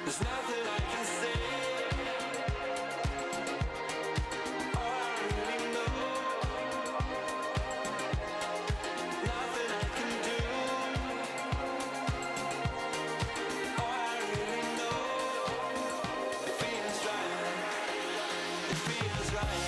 There's nothing I can say. All I really know. Nothing I can do. All I really know. It feels right. It feels right.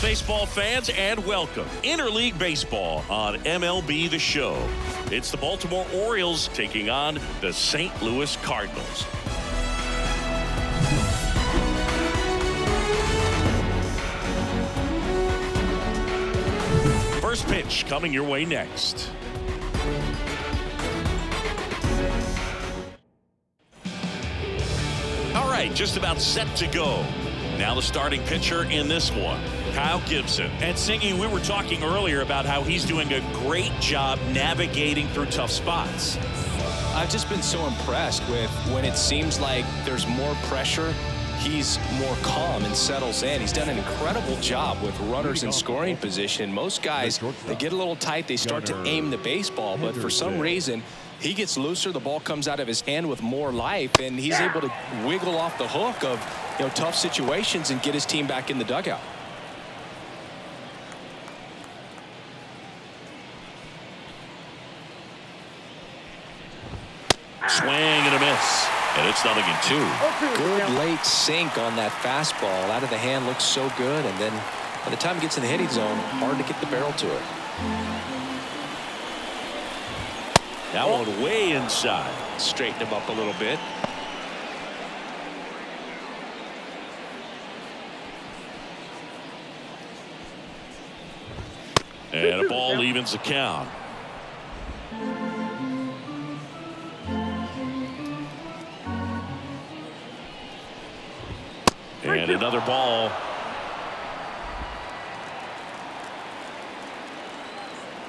Baseball fans, and welcome Interleague Baseball on MLB The Show. It's the Baltimore Orioles taking on the St. Louis Cardinals. First pitch coming your way next. All right, just about set to go. Now the starting pitcher in this one, Kyle Gibson. And Singy, we were talking earlier about how he's doing a great job navigating through tough spots. I've just been so impressed with when it seems like there's more pressure, he's more calm and settles in. He's done an incredible job with runners in scoring position. Most guys, they get a little tight, they start to aim the baseball, but for some reason, he gets looser, the ball comes out of his hand with more life, and he's able to wiggle off the hook of tough situations and get his team back in the dugout. Swing and a miss, and it's 0-2. Good late sink on that fastball. Out of the hand, looks so good, and then by the time it gets in the hitting zone, hard to get the barrel to it. That one way inside. Straighten him up a little bit. And a ball evens the count. And another ball.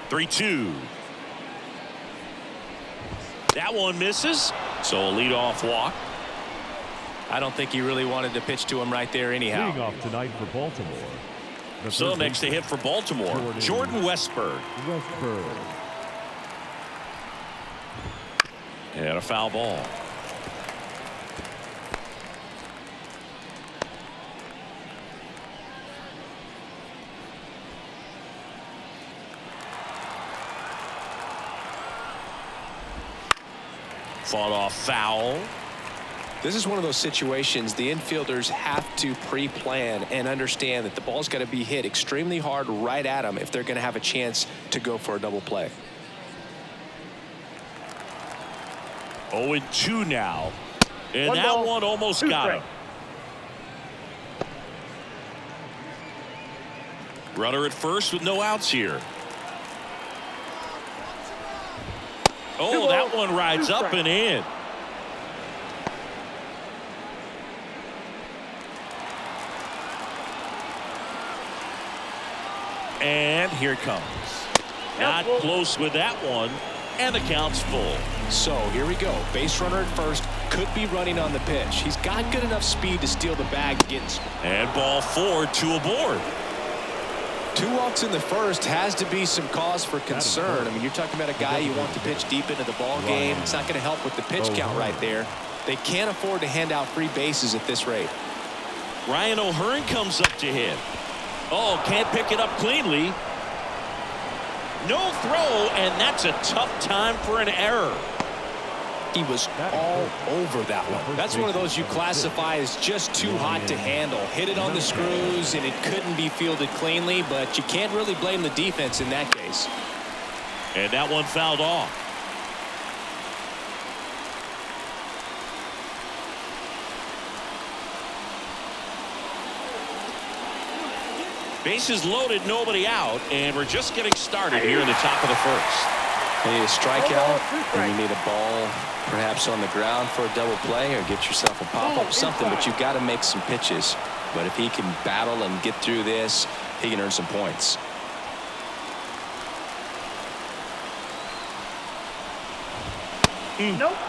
Three-two. That one misses, so a leadoff walk. I don't think he really wanted to pitch to him right there anyhow. Leading off tonight for Baltimore. So next to hit for Baltimore, Jordan Westburg. And a foul ball. Fought off foul. This is one of those situations the infielders have to pre-plan and understand that the ball's got to be hit extremely hard right at them if they're going to have a chance to go for a double play. 0-2 now. And that one almost got him. Runner at first with no outs here. Oh, that one rides up and in. And here it comes. Not close with that one. And the count's full. So here we go. Base runner at first. Could be running on the pitch. He's got good enough speed to steal the bag and get. And ball 4, 2 aboard. 2 walks in the first has to be some cause for concern. I mean, you're talking about a guy you want to pitch deep into the ball game. It's not going to help with the pitch count right there. They can't afford to hand out free bases at this rate. Ryan O'Hearn comes up to hit. Oh, can't pick it up cleanly. No throw, and that's a tough time for an error. He was all over that one. That's one of those you classify as just too hot to handle. Hit it on the screws, and it couldn't be fielded cleanly, but you can't really blame the defense in that case. And that one fouled off. Bases loaded, nobody out, and we're just getting started here in the top of the first. You need a strikeout, and you need a ball perhaps on the ground for a double play, or get yourself a pop-up, something, but you've got to make some pitches. But if he can battle and get through this, he can earn some points.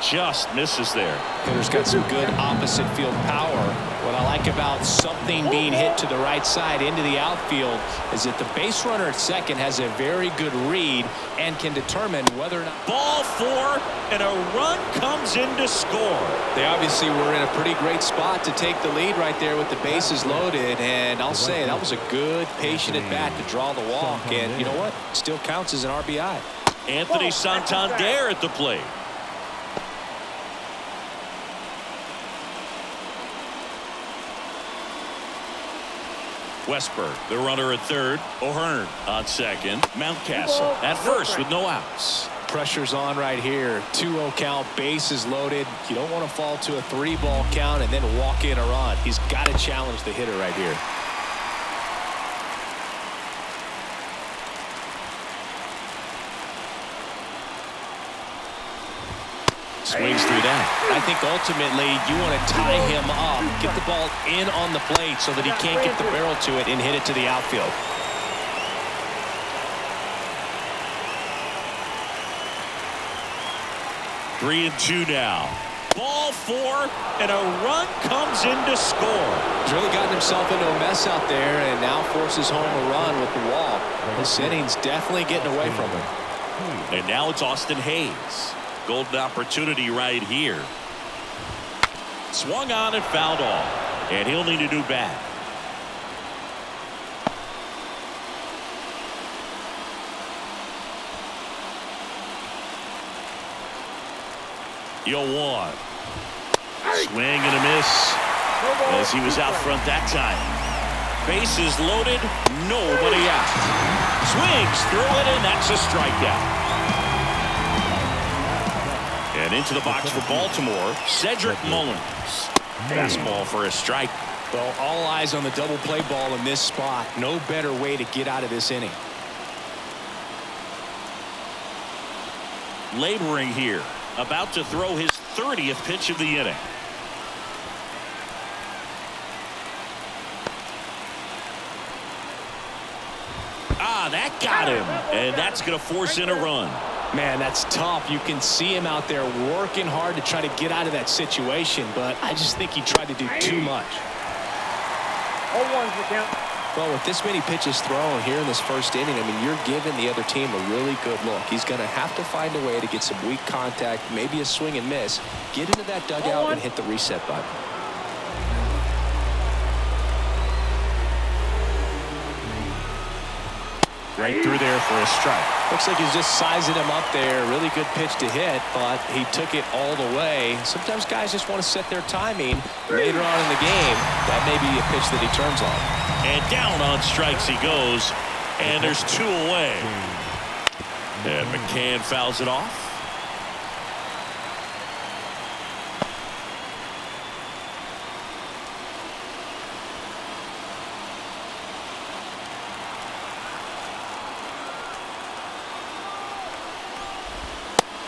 Just misses there. Hitter's got some good opposite field power. What I like about something being hit to the right side into the outfield is that the base runner at second has a very good read and can determine whether or not. Ball 4, and a run comes in to score. They obviously were in a pretty great spot to take the lead right there with the bases loaded, and I'll say that was a good patient at bat to draw the walk, and you know what? Still counts as an RBI. Anthony Santander at the plate. Westberg, the runner at third. O'Hearn on second. Mountcastle at first with no outs. Pressure's on right here. 2-0 count, bases loaded. You don't want to fall to a 3-ball count and then walk in a run. He's got to challenge the hitter right here. Swings through that. I think ultimately you want to tie him up, get the ball in on the plate so that he can't get the barrel to it and hit it to the outfield. Three and 2 now. Ball 4, and a run comes in to score. He's really gotten himself into a mess out there and now forces home a run with the walk. This inning's definitely getting away from him. And now it's Austin Hayes. Golden opportunity right here. Swung on and fouled off. And he'll need a new bat. Yo, 1. Swing and a miss as he was out front that time. Bases loaded, nobody out. Swings through it, and that's a strikeout. And into the box for Baltimore, Cedric Mullins. Fastball for a strike. Well, all eyes on the double play ball in this spot. No better way to get out of this inning. Laboring here, about to throw his 30th pitch of the inning. That got him, and that's going to force in a run. Man, that's tough. You can see him out there working hard to try to get out of that situation, but I just think he tried to do too much. Well, with this many pitches thrown here in this first inning, I mean, you're giving the other team a really good look. He's going to have to find a way to get some weak contact, maybe a swing and miss, get into that dugout and hit the reset button. Right through there for a strike. Looks like he's just sizing him up there. Really good pitch to hit, but he took it all the way. Sometimes guys just want to set their timing later on in the game. That may be a pitch that he turns on. And down on strikes he goes, and there's 2 away. And McCann fouls it off.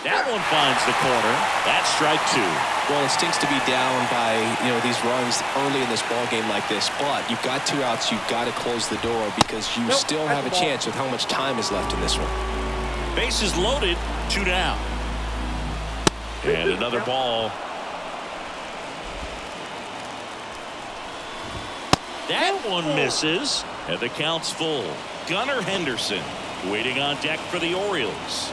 That one finds the corner. That's strike 2. Well, it stinks to be down by, these runs early in this ball game like this, but you've got 2 outs. You've got to close the door because you still have a chance with how much time is left in this one. Bases loaded, 2 down. And another ball. That one misses, and the count's full. Gunnar Henderson waiting on deck for the Orioles.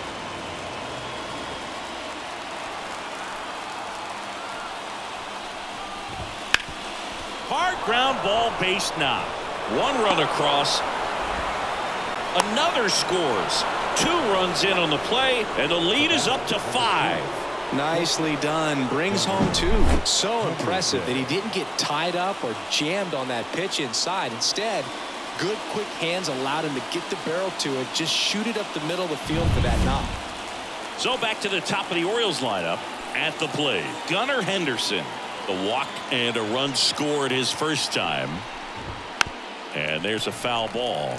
Hard ground ball, base knock. 1 run across. Another scores. 2 runs in on the play, and the lead is up to 5. Nicely done. Brings home 2. So impressive that he didn't get tied up or jammed on that pitch inside. Instead, good quick hands allowed him to get the barrel to it, just shoot it up the middle of the field for that knock. So back to the top of the Orioles lineup. At the plate, Gunnar Henderson. The walk and a run scored his first time. And there's a foul ball.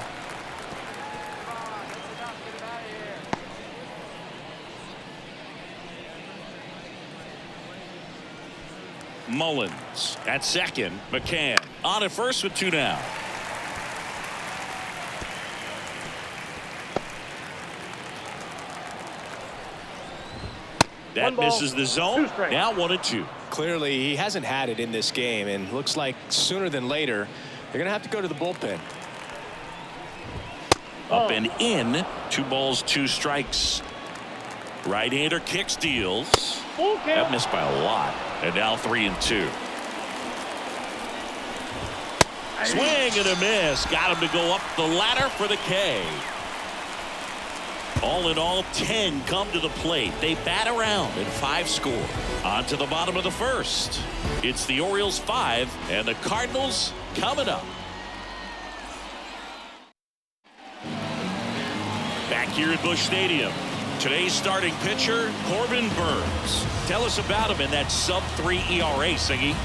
Mullins at second. McCann on at first with 2 down. That misses the zone. Now 1-2. Clearly, he hasn't had it in this game, and looks like sooner than later, they're going to have to go to the bullpen. Up and in. 2 balls, 2 strikes. Right-hander kick steals. That missed by a lot. And now 3-2. Swing and a miss. Got him to go up the ladder for the K. All in all, 10 come to the plate. They bat around and 5 score. On to the bottom of the first. It's the Orioles 5 and the Cardinals coming up. Back here at Busch Stadium. Today's starting pitcher, Corbin Burns. Tell us about him in that sub-3 ERA, Siggy.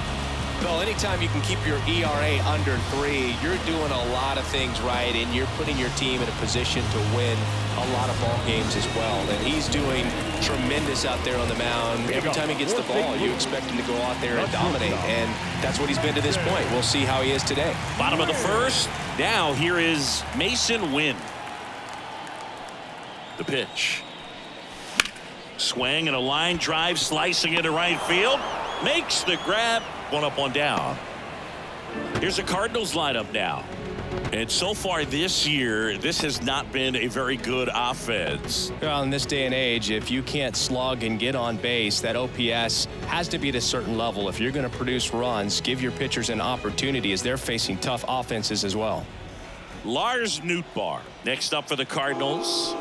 Well, anytime you can keep your ERA under 3, you're doing a lot of things right, and you're putting your team in a position to win a lot of ball games as well. And he's doing tremendous out there on the mound. Every time he gets the ball, you expect him to go out there and dominate, and that's what he's been to this point. We'll see how he is today. Bottom of the first. Now here is Mason Wynn. The pitch. Swing and a line drive slicing into right field. Makes the grab. 1 up, 1 down. Here's the Cardinals lineup now. And so far this year, this has not been a very good offense. Well, in this day and age, if you can't slug and get on base, that OPS has to be at a certain level. If you're going to produce runs, give your pitchers an opportunity as they're facing tough offenses as well. Lars Nootbaar next up for the Cardinals.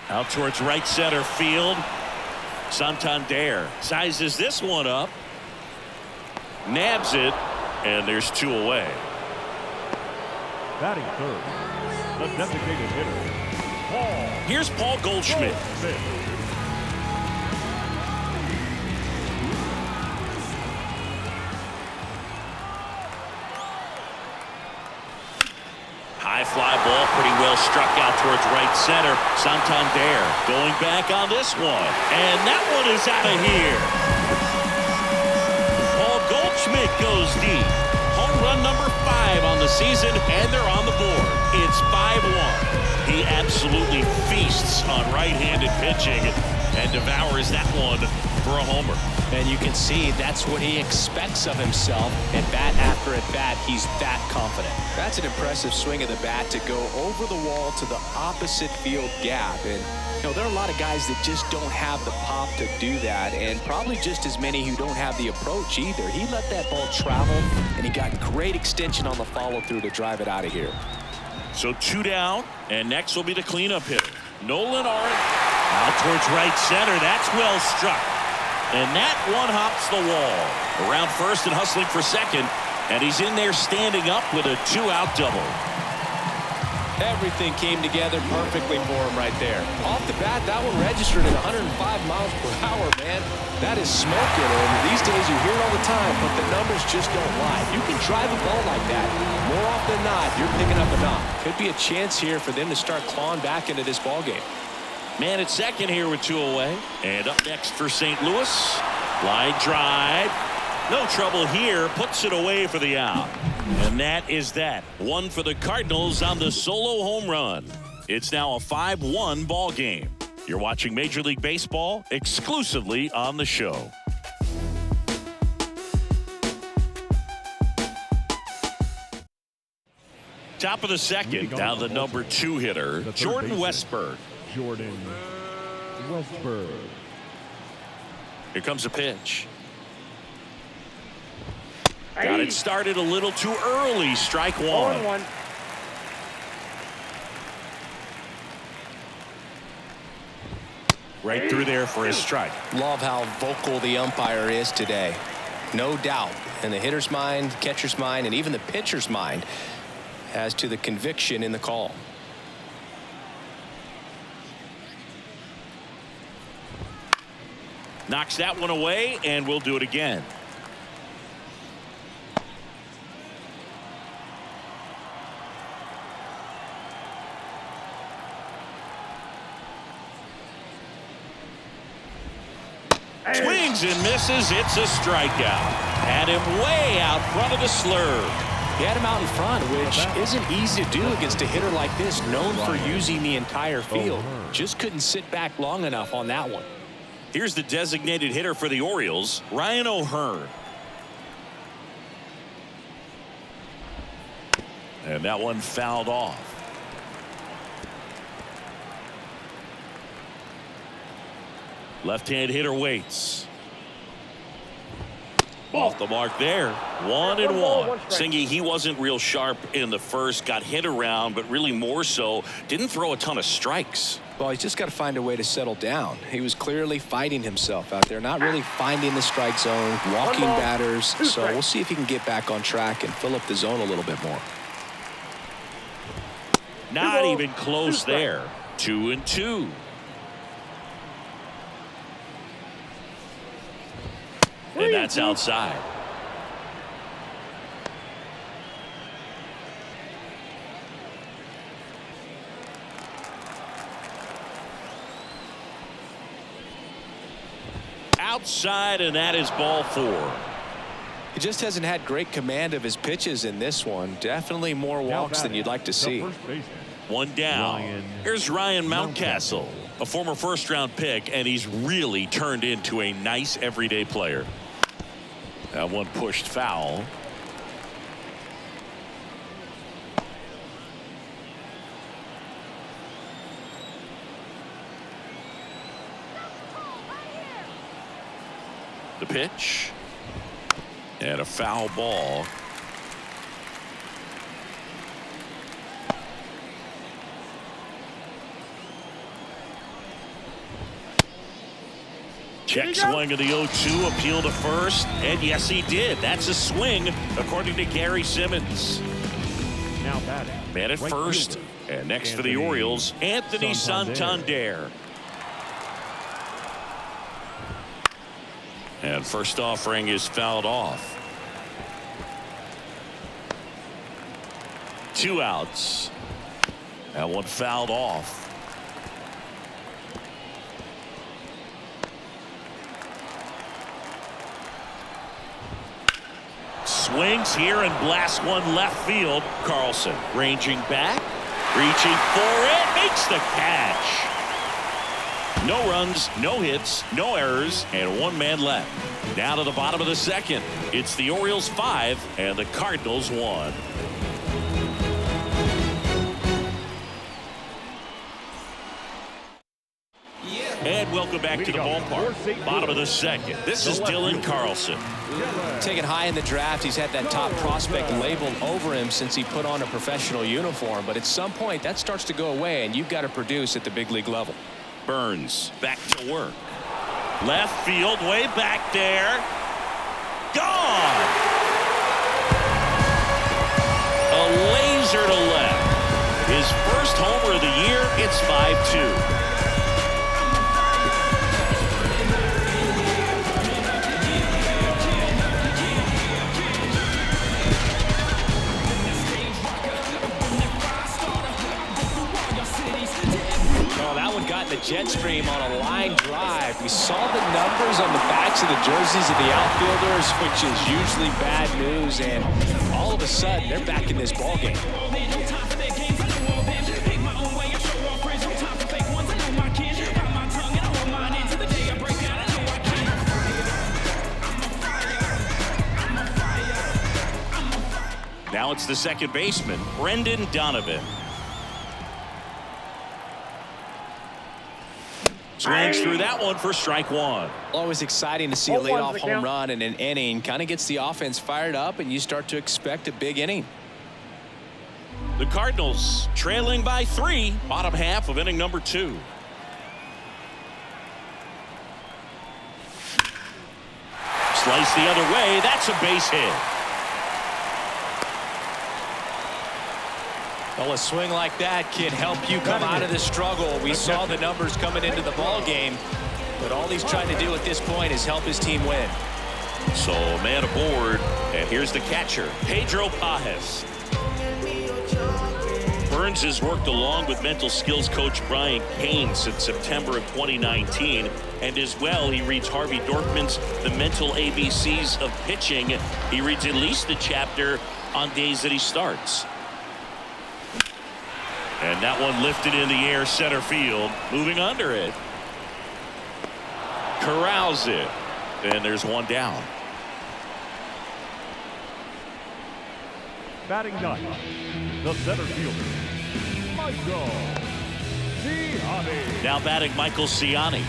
Out towards right center field. Santander sizes this one up. Nabs it, and there's 2 away. Batting third, the designated hitter, Paul. Here's Paul Goldschmidt. High fly ball, pretty well struck out towards right center. Santander going back on this one, and that one is out of here. Goldschmidt goes deep. Home run number 5 on the season, and they're on the board. It's 5-1. He absolutely feasts on right-handed pitching and devours that one for a homer. And you can see that's what he expects of himself. At bat after at bat, he's that confident. That's an impressive swing of the bat to go over the wall to the opposite field gap. And there are a lot of guys that just don't have the pop to do that, and probably just as many who don't have the approach either. He let that ball travel, and he got great extension on the follow-through to drive it out of here. So 2 down, and next will be the cleanup hitter, Nolan Arendt. Out towards right center. That's well struck. And that one hops the wall. Around first and hustling for second, and he's in there standing up with a 2-out double. Everything came together perfectly for him right there. Off the bat, that one registered at 105 miles per hour, man. That is smoking, and these days you hear it all the time, but the numbers just don't lie. You can drive a ball like that. More often than not, you're picking up a knock. Could be a chance here for them to start clawing back into this ball game. Man at second here with 2 away. And up next for St. Louis. Line drive. No trouble here. Puts it away for the out. And that is that. One for the Cardinals on the solo home run. It's now a 5-1 ball game. You're watching Major League Baseball exclusively on the show. Top of the second, down the number 2 hitter, Jordan Westburg. Jordan Westburg. Here comes a pitch. Got it started a little too early. Strike one. Right through there for a strike. Love how vocal the umpire is today. No doubt in the hitter's mind, catcher's mind, and even the pitcher's mind as to the conviction in the call. Knocks that one away, and we'll do it again. Swings and misses. It's a strikeout. Had him way out front of the slurve. He had him out in front, which isn't easy to do against a hitter like this, known for using the entire field. Just couldn't sit back long enough on that one. Here's the designated hitter for the Orioles, Ryan O'Hearn. And that one fouled off. Left-hand hitter waits. Off the mark there. 1-1. Singy, he wasn't real sharp in the first, got hit around, but really more so didn't throw a ton of strikes. Well, he's just got to find a way to settle down. He was clearly fighting himself out there, not really finding the strike zone, walking batters. So we'll see if he can get back on track and fill up the zone a little bit more. Not even close there. 2-2. And that's outside. Outside, and that is ball 4. He just hasn't had great command of his pitches in this one. Definitely more walks than you'd like to see. One down. Here's Ryan Mountcastle, a former first-round pick, and he's really turned into a nice everyday player. That one pushed foul. The pitch. And a foul ball. Check swing of the 0-2, appeal to first, and yes, he did. That's a swing, according to Gary Simmons. Now batting. Man at first, and next for the Orioles, Anthony Santander. And first offering is fouled off. 2 outs. That one fouled off. Swings here and blasts one left field. Carlson ranging back, reaching for it, makes the catch. No runs, no hits, no errors, and 1 man left. Now to the bottom of the second. It's the Orioles 5 and the Cardinals 1. And welcome back to the ballpark. Bottom of the second. This is Dylan Carlson. Taken high in the draft, he's had that top prospect labeled over him since he put on a professional uniform. But at some point, that starts to go away, and you've got to produce at the big league level. Burns back to work. Left field, way back there. Gone! A laser to left. His first homer of the year. It's 5-2. the jet stream on a line drive. We saw the numbers on the backs of the jerseys of the outfielders, which is usually bad news, and all of a sudden they're back in this ball game. Now it's the second baseman, Brendan Donovan. Swings through that one for strike one. Always exciting to see a leadoff home run in an inning. Kind of gets the offense fired up, and you start to expect a big inning. The Cardinals trailing by 3, bottom half of inning number 2. Slice the other way. That's a base hit. Well, a swing like that can help you come out of the struggle. We saw the numbers coming into the ball game, but all he's trying to do at this point is help his team win. So man aboard, and here's the catcher, Pedro Pajes. Burns has worked along with mental skills coach Brian Kane since September of 2019, and as well he reads Harvey Dorfman's The Mental ABCs of Pitching. He reads at least a chapter on days that he starts. And that one lifted in the air, center field, moving under it. Corrals it, and there's one down. Batting ninth, the center fielder, Michael Ciani. Now batting Michael Ciani.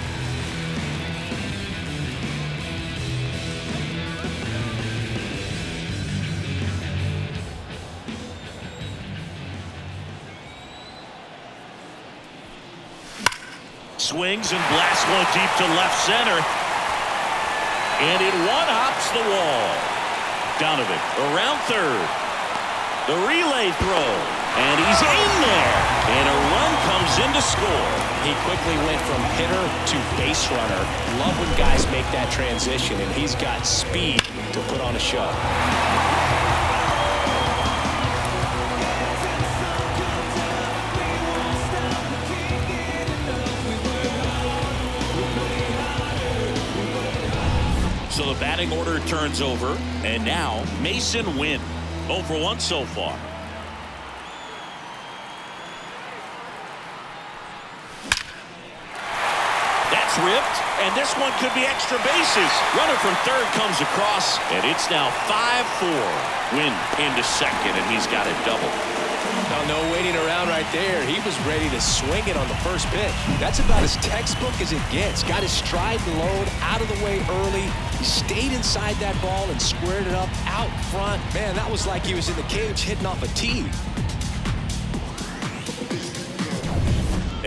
Swings and blasts one deep to left center. And it one-hops the wall. Donovan around third. The relay throw. And he's in there. And a run comes in to score. He quickly went from hitter to base runner. Love when guys make that transition, and he's got speed to put on a show. So the batting order turns over, and now Mason Wynn, 0 for 1 so far. That's ripped, and this one could be extra bases. Runner from third comes across, and it's now 5-4. Wynn into second, and he's got a double. Now, no waiting around right there. He was ready to swing it on the first pitch. That's about as textbook as it gets. Got his stride and load out of the way early. He stayed inside that ball and squared it up out front. Man, that was like he was in the cage hitting off a tee.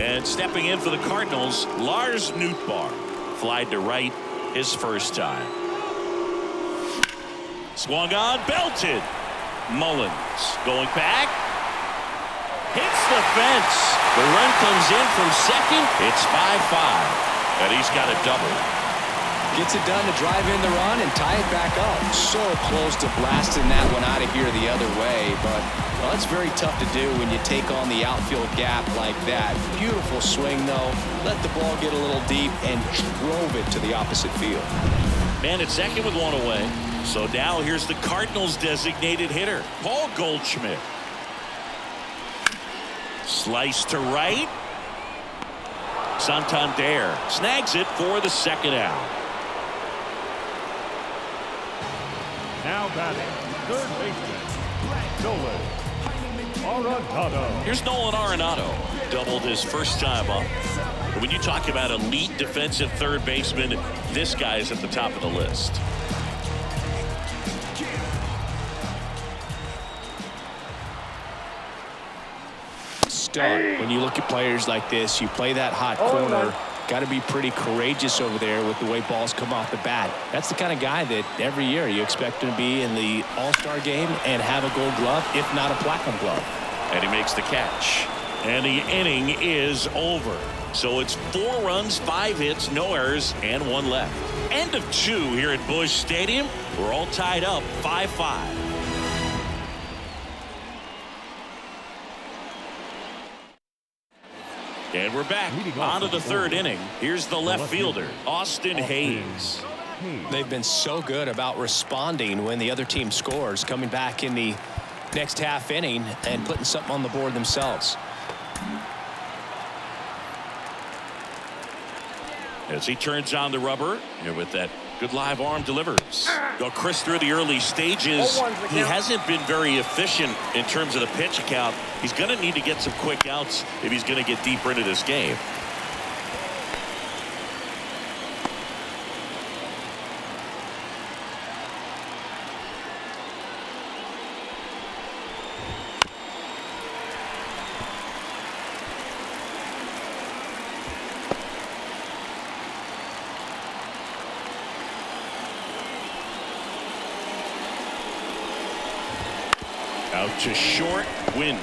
And stepping in for the Cardinals, Lars Nootbaar. Flied to right his first time. Swung on, belted. Mullins going back. Hits the fence. The run comes in from second. It's 5-5. And he's got a double. Gets it done to drive in the run and tie it back up. So close to blasting that one out of here the other way, but well, it's very tough to do when you take on the outfield gap like that. Beautiful swing, though. Let the ball get a little deep and drove it to the opposite field. Man at second with one away. So now here's the Cardinals' designated hitter, Paul Goldschmidt. Slice to right. Santander snags it for the second out. Now batting, third baseman, Nolan Arenado. Here's Nolan Arenado. Doubled his first time up. But when you talk about elite defensive third baseman, this guy is at the top of the list. When you look at players like this, you play that hot corner, got to be pretty courageous over there with the way balls come off the bat. That's the kind of guy that every year you expect him to be in the All-Star game and have a Gold Glove, if not a Platinum Glove. And he makes the catch. And the inning is over. So it's 4 runs, 5 hits, no errors, and 1 left. End of 2 here at Busch Stadium. We're all tied up 5-5. And we're back on to the third inning. Here's the left fielder, Austin Hayes. They've been so good about responding when the other team scores, coming back in the next half inning and putting something on the board themselves. As he turns on the rubber, and with that good live arm delivers. Though Chris, through the early stages, he hasn't been very efficient in terms of the pitch count. He's going to need to get some quick outs if he's going to get deeper into this game. Out to short, Wynn.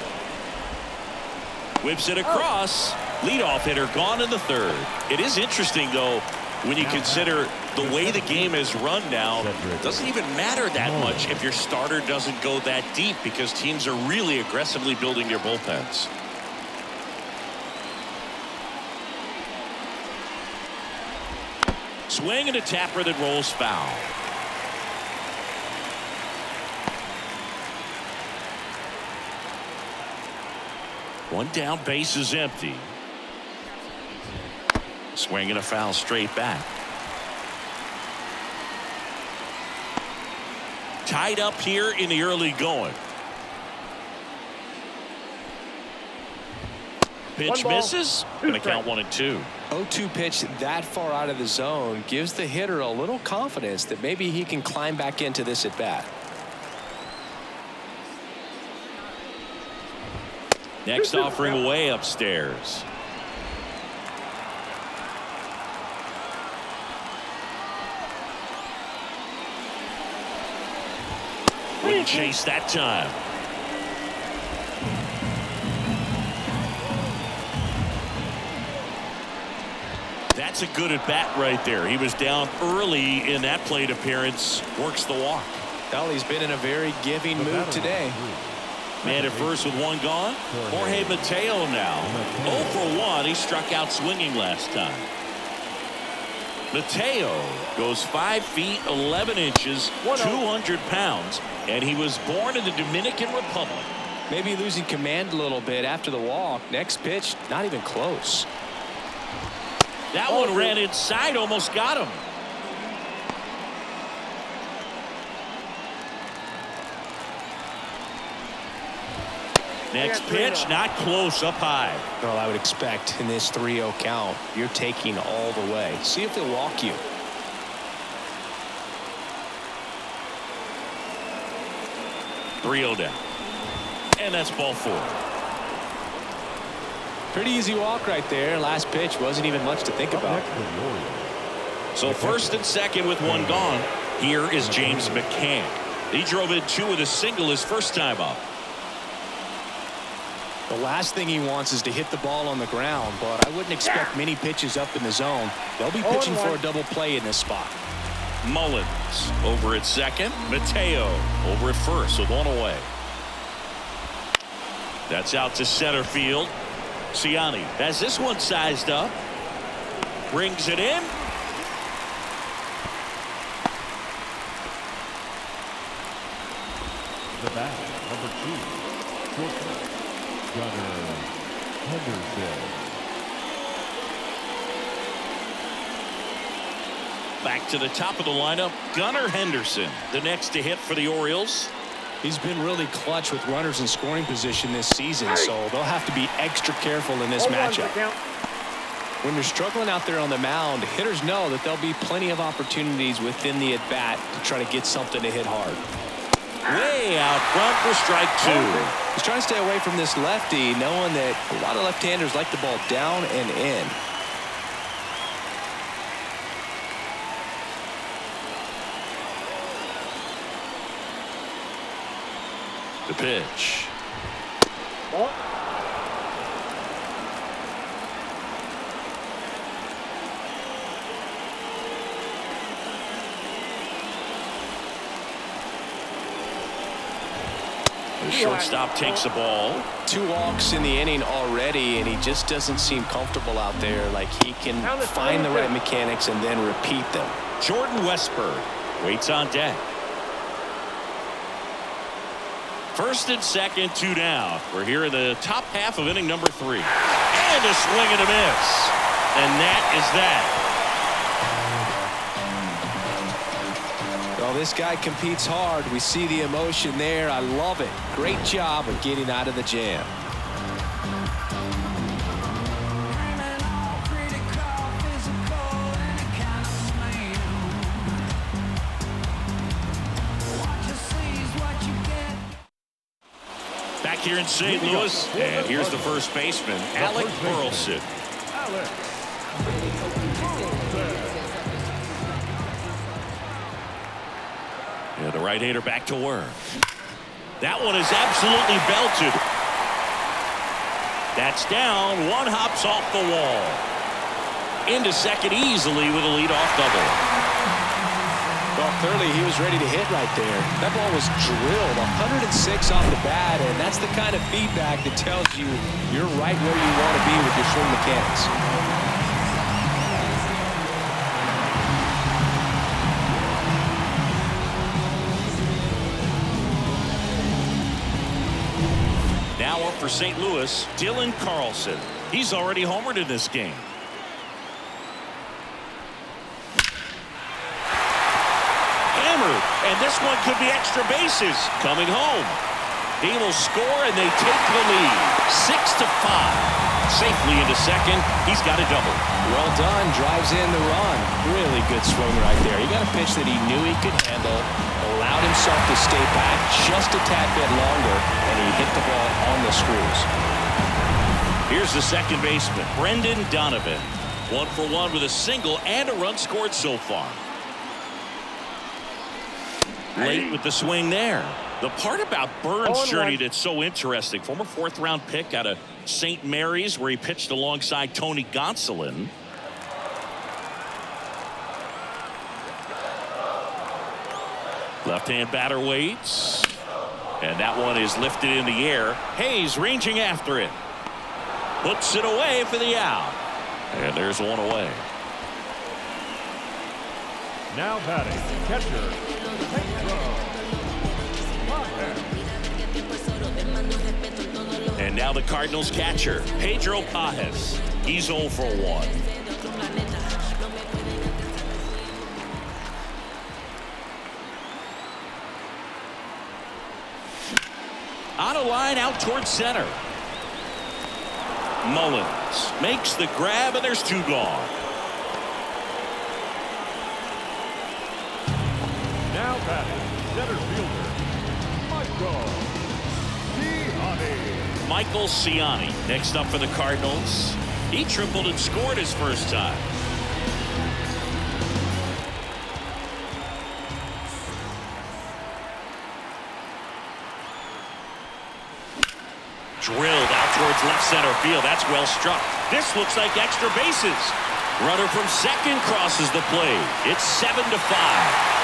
Whips it across. Leadoff hitter gone in the third. It is interesting, though, when you consider the way the game is run now. It doesn't even matter that much if your starter doesn't go that deep, because teams are really aggressively building their bullpens. Swing and a tapper that rolls foul. One down, base is empty. Swing and a foul straight back. Tied up here in the early going. Pitch misses. Going to count 1-2. 0-2 pitch that far out of the zone gives the hitter a little confidence that maybe he can climb back into this at bat. Next offering way upstairs. Wouldn't chase that time. That's a good at bat right there. He was down early in that plate appearance. Works the walk. Well, he's been in a very giving mood today. Man at first with one gone. Jorge Mateo now 0 for 1. He struck out swinging last time. Mateo goes 5 feet 11 inches, 200 pounds, and he was born in the Dominican Republic. Maybe losing command a little bit after the walk. Next pitch, not even close. That one ran inside, almost got him. Next pitch, not close, up high. Well, I would expect in this 3-0 count, you're taking all the way. See if they'll walk you. .3-0 down. And that's ball 4. Pretty easy walk right there. Last pitch wasn't even much to think about. So first and second with one gone. Here is James McCann. He drove in 2 with a single his first time up. The last thing he wants is to hit the ball on the ground, but I wouldn't expect many pitches up in the zone. They'll be pitching for a double play in this spot. Mullins over at second. Mateo over at first with one away. That's out to center field. Ciani has this one sized up. Brings it in. The bat, number 2, shortstop, Gunnar Henderson. Back to the top of the lineup, Gunnar Henderson, the next to hit for the Orioles. He's been really clutch with runners in scoring position this season, so they'll have to be extra careful in this matchup. When you're struggling out there on the mound, hitters know that there'll be plenty of opportunities within the at-bat to try to get something to hit hard. Way out front for strike 2. He's trying to stay away from this lefty, knowing that a lot of left-handers like the ball down and in. The pitch. The shortstop takes the ball. 2 walks in the inning already, and he just doesn't seem comfortable out there. Like he can find the right mechanics and then repeat them. Jordan Westburg waits on deck. First and second, 2 down. We're here in the top half of inning number 3. And a swing and a miss. And that is that. Well, this guy competes hard. We see the emotion there. I love it. Great job of getting out of the jam. Back here in St. Louis, and here's the first baseman, Alec Burleson. Yeah, the right-hander back to work. That one is absolutely belted. That's down. One hops off the wall. Into second easily with a leadoff double. Well, clearly he was ready to hit right there. That ball was drilled 106 off the bat, and that's the kind of feedback that tells you you're right where you want to be with your swing mechanics. Now up for St. Louis, Dylan Carlson. He's already homered in this game. Hammered, and this one could be extra bases. Coming home. He will score, and they take the lead. 6-5. Safely into second. He's got a double. Well done. Drives in the run. Really good swing right there. He got a pitch that he knew he could handle. Allowed himself to stay back just a tad bit longer, and he hit the ball on the screws. Here's the second baseman, Brendan Donovan. 1 for 1 with a single and a run scored so far. Late with the swing there. The part about Burns' journey that's so interesting, former 4th-round pick out of St. Mary's, where he pitched alongside Tony Gonsolin. Left-hand batter waits. And that one is lifted in the air. Hayes ranging after it. Puts it away for the out. And there's one away. Now batting, catcher, and now the Cardinals catcher, Pedro Pajes. He's 0 for 1. On a line out towards center. Mullins makes the grab, and there's 2 gone. now batting, center fielder, Michael Ciani next up for the Cardinals. He tripled and scored his first time. Drilled out towards left center field. That's well struck. This looks like extra bases. Runner from second crosses the plate. It's 7-5.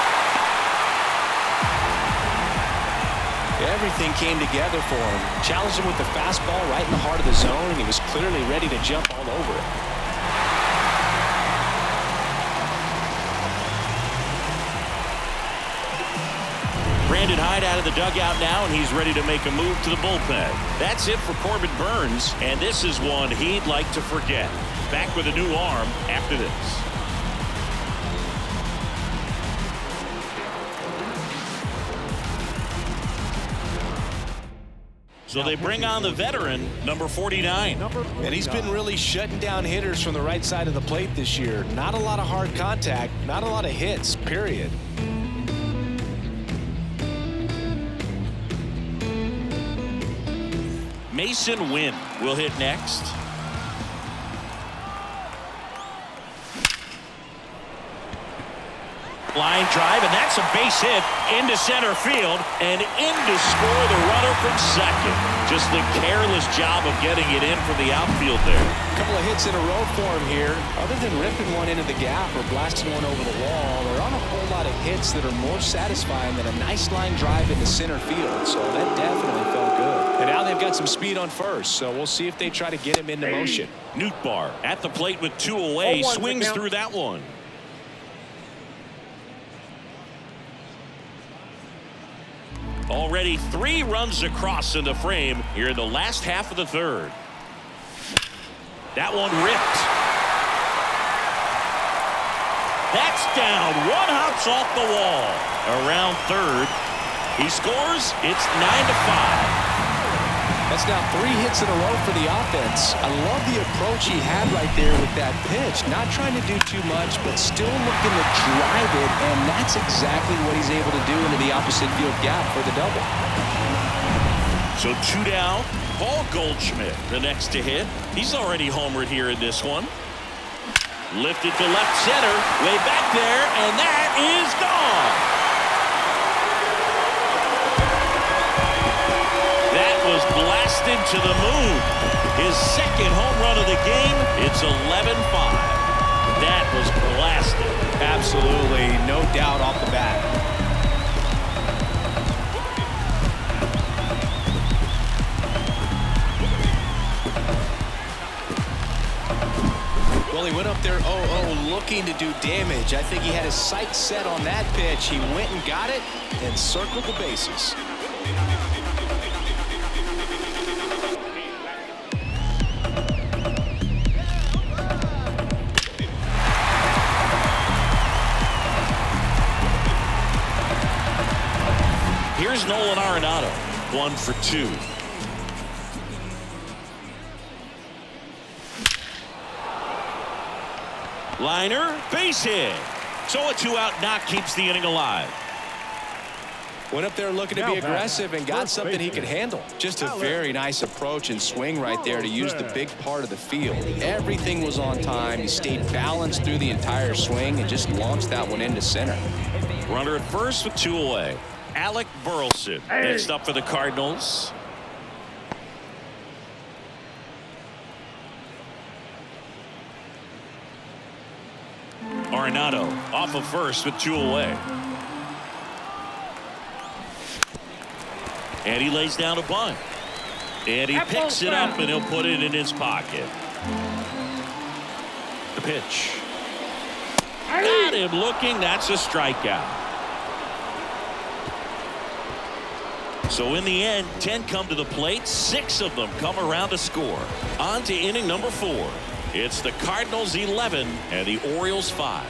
Everything came together for him. Challenged him with the fastball right in the heart of the zone, and he was clearly ready to jump all over it. Brandon Hyde out of the dugout now, and he's ready to make a move to the bullpen. That's it for Corbin Burns, and this is one he'd like to forget. Back with a new arm after this. So they bring on the veteran, number 49. And he's been really shutting down hitters from the right side of the plate this year. Not a lot of hard contact, not a lot of hits, period. Mason Wynn will hit next. Line drive, and that's a base hit into center field and in to score the runner from second. Just the careless job of getting it in from the outfield there. A couple of hits in a row for him here. Other than ripping one into the gap or blasting one over the wall, there aren't a whole lot of hits that are more satisfying than a nice line drive into center field. So that definitely felt good. And now they've got some speed on first, so we'll see if they try to get him into motion. Nootbaar at the plate with 2 away, swings through that one. Already 3 runs across in the frame here in the last half of the third. That one ripped. That's down. 1 hops off the wall. Around third. He scores. It's 9-5. That's now 3 hits in a row for the offense. I love the approach he had right there with that pitch. Not trying to do too much, but still looking to drive it, and that's exactly what he's able to do into the opposite field gap for the double. So 2 down. Paul Goldschmidt, the next to hit. He's already homered here in this one. Lifted to left center, way back there, and that is gone. That was blasted to the moon. His second home run of the game. It's 11-5. That was blasted. Absolutely, no doubt off the bat. Well, he went up there 0-0 looking to do damage. I think he had his sights set on that pitch. He went and got it and circled the bases. Here's Nolan Arenado, 1 for 2. Liner, base hit. So a 2-out knock keeps the inning alive. Went up there looking to be aggressive and got something he could handle. Just a very nice approach and swing right there to use the big part of the field. Everything was on time. He stayed balanced through the entire swing and just launched that one into center. Runner at first with 2 away. Alec Burleson next up for the Cardinals. Arenado off of first with 2 away. And he lays down a bunt. And he picks it up and he'll put it in his pocket. The pitch. Got him looking. That's a strikeout. So in the end, 10 come to the plate. 6 of them come around to score. On to inning number 4. It's the Cardinals 11 and the Orioles 5.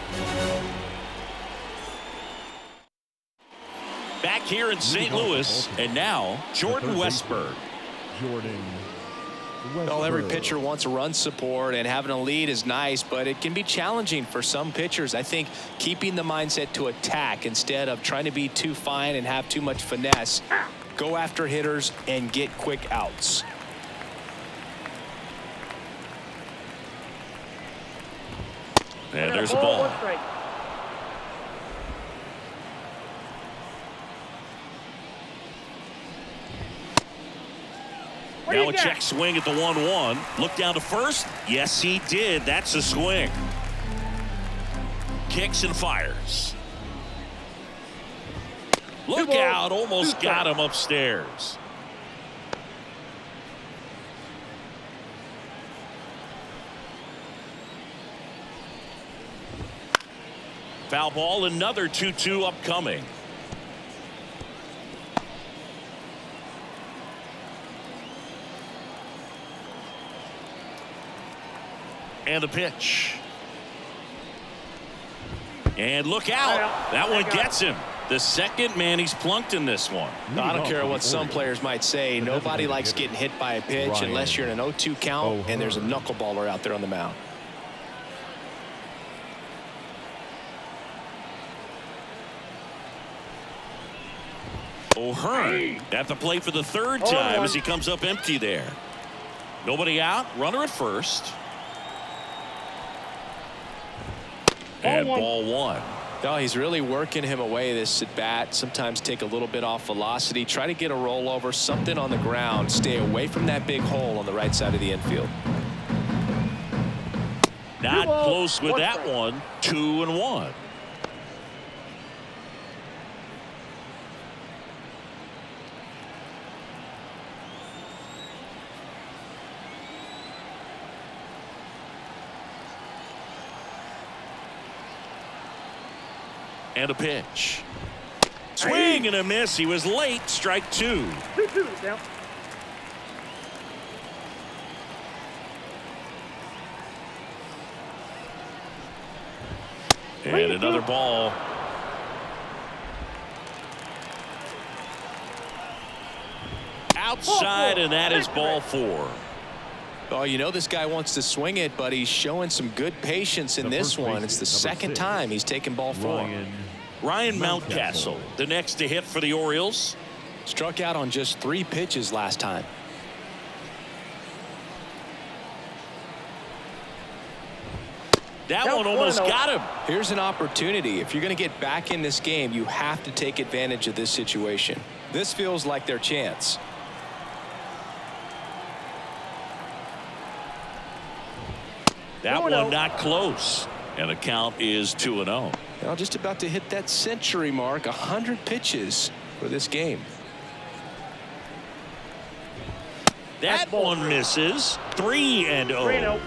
Back here in St. Louis, and now Jordan Westburg. Well, every pitcher wants a run support, and having a lead is nice, but it can be challenging for some pitchers. I think keeping the mindset to attack instead of trying to be too fine and have too much finesse. Go after hitters and get quick outs. And there's a ball. Now a check swing at the 1-1. Look down to first. Yes, he did. That's a swing. Kicks and fires. Look out. Almost got him upstairs. Foul ball. Another 2-2 upcoming. And the pitch. And look out. That one gets him. The second man he's plunked in this one. I don't care what some players might say. Nobody likes getting hit by a pitch unless you're in an 0-2 count and there's a knuckleballer out there on the mound. O'Hearn at the plate for the 3rd time as he comes up empty there. Nobody out. Runner at first. And ball 1. No, he's really working him away this at bat. Sometimes take a little bit off velocity. Try to get a rollover, something on the ground. Stay away from that big hole on the right side of the infield. Not close with that one. 2-1. And a pitch. Swing and a miss. He was late. Strike 2. 2-2 now. And another ball. Outside, and that is ball 4. Oh, you know this guy wants to swing it, but he's showing some good patience in this one. It's the second time he's taken ball 4. Ryan Mountcastle, the next to hit for the Orioles. Struck out on just 3 pitches last time. That one almost got him. Here's an opportunity. If you're going to get back in this game, you have to take advantage of this situation. This feels like their chance. That one not close. And the count is 2-0. Now just about to hit that century mark. 100 pitches for this game. That one misses. 3-0.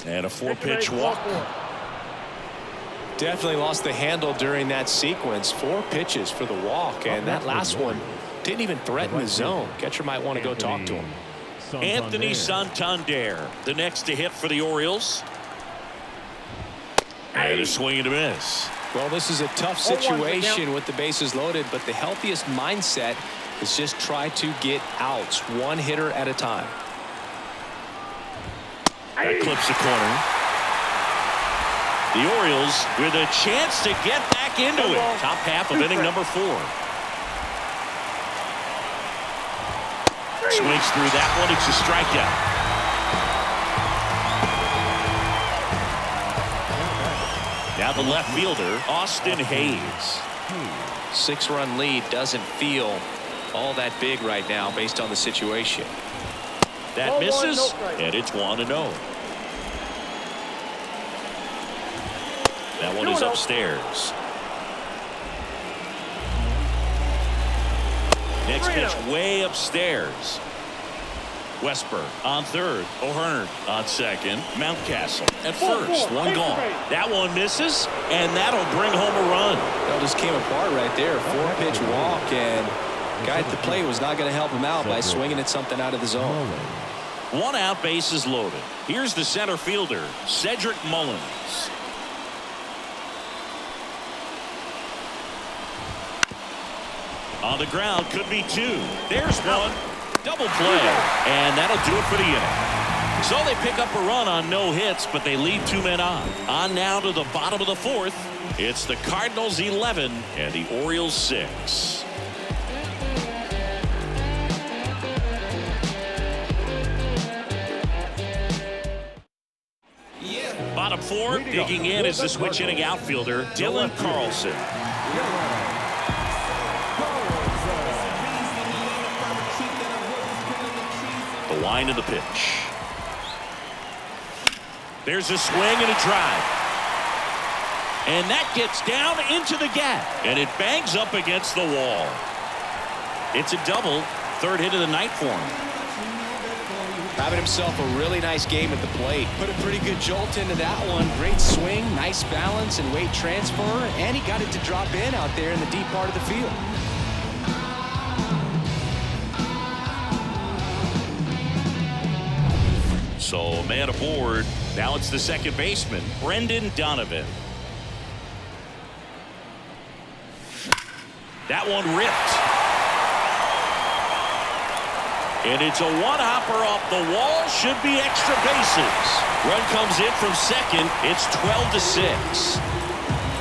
And a 4-pitch walk. Definitely lost the handle during that sequence. 4 pitches for the walk, and that last one didn't even threaten the zone. Catcher might want to go talk to him. Anthony Santander, the next to hit for the Orioles. And a swing and a miss. Well, this is a tough situation with the bases loaded, but the healthiest mindset is just try to get outs, 1 hitter at a time. That clips the corner. The Orioles with a chance to get back into it. Top half of inning number 4. Swings through that one. It's a strikeout. Now the left fielder, Austin Hayes. 6-run lead doesn't feel all that big right now based on the situation. That misses, and it's 1-0. That one is upstairs. Next pitch way upstairs. Westberg on third. O'Hearn on second. Mountcastle at first. 1 gone. That one misses, and that'll bring home a run. That just came apart right there. 4-pitch walk, and guy at the plate was not going to help him out by swinging at something out of the zone. 1 out, bases loaded. Here's the center fielder, Cedric Mullins. On the ground, could be 2. There's 1. Double play, and that'll do it for the inning. So they pick up a run on no hits, but they leave 2 men on. On now to the bottom of the 4th. It's the Cardinals 11 and the Orioles 6. Bottom 4, digging in is the switch hitting outfielder, Dylan Carlson. The line of the pitch. There's a swing and a drive. And that gets down into the gap. And it bangs up against the wall. It's a double. 3rd hit of the night for him. Having himself a really nice game at the plate. Put a pretty good jolt into that one. Great swing, nice balance and weight transfer. And he got it to drop in out there in the deep part of the field. So a man aboard. Now it's the second baseman, Brendan Donovan. That one ripped. And it's a 1-hopper off the wall. Should be extra bases. Run comes in from second. It's 12-6.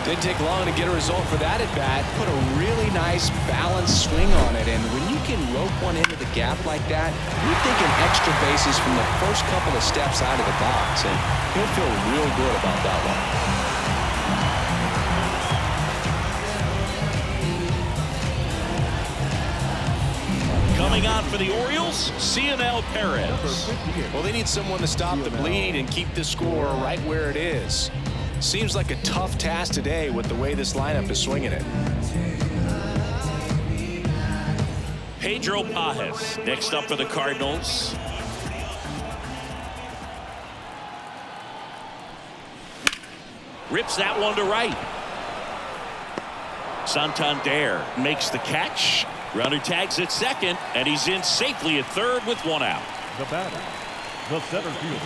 Didn't take long to get a result for that at bat. Put a really nice balanced swing on it. And when you can rope one into the gap like that, you're thinking extra bases from the first couple of steps out of the box. And he'll feel real good about that one. coming on for the Orioles, Cionel Perez. Well, they need someone to stop the bleed and keep the score right where it is. Seems like a tough task today with the way this lineup is swinging it. Pedro Pajes next up for the Cardinals. Rips that one to right. Santander makes the catch. Runner tags at second, and he's in safely at third with one out. The batter, the center fielder,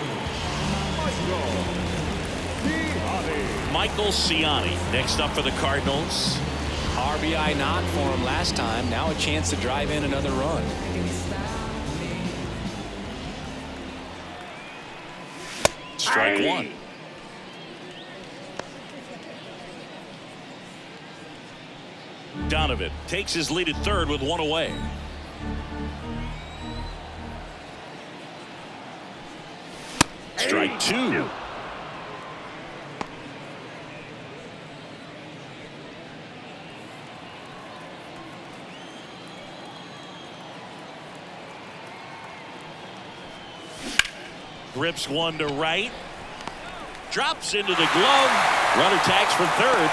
Michael Ciani next up for the Cardinals. RBI knock for him last time. Now a chance to drive in another run. Strike one. Donovan takes his lead at third with one away. Strike two. Rips one to right. Drops into the glove. Runner tags from third.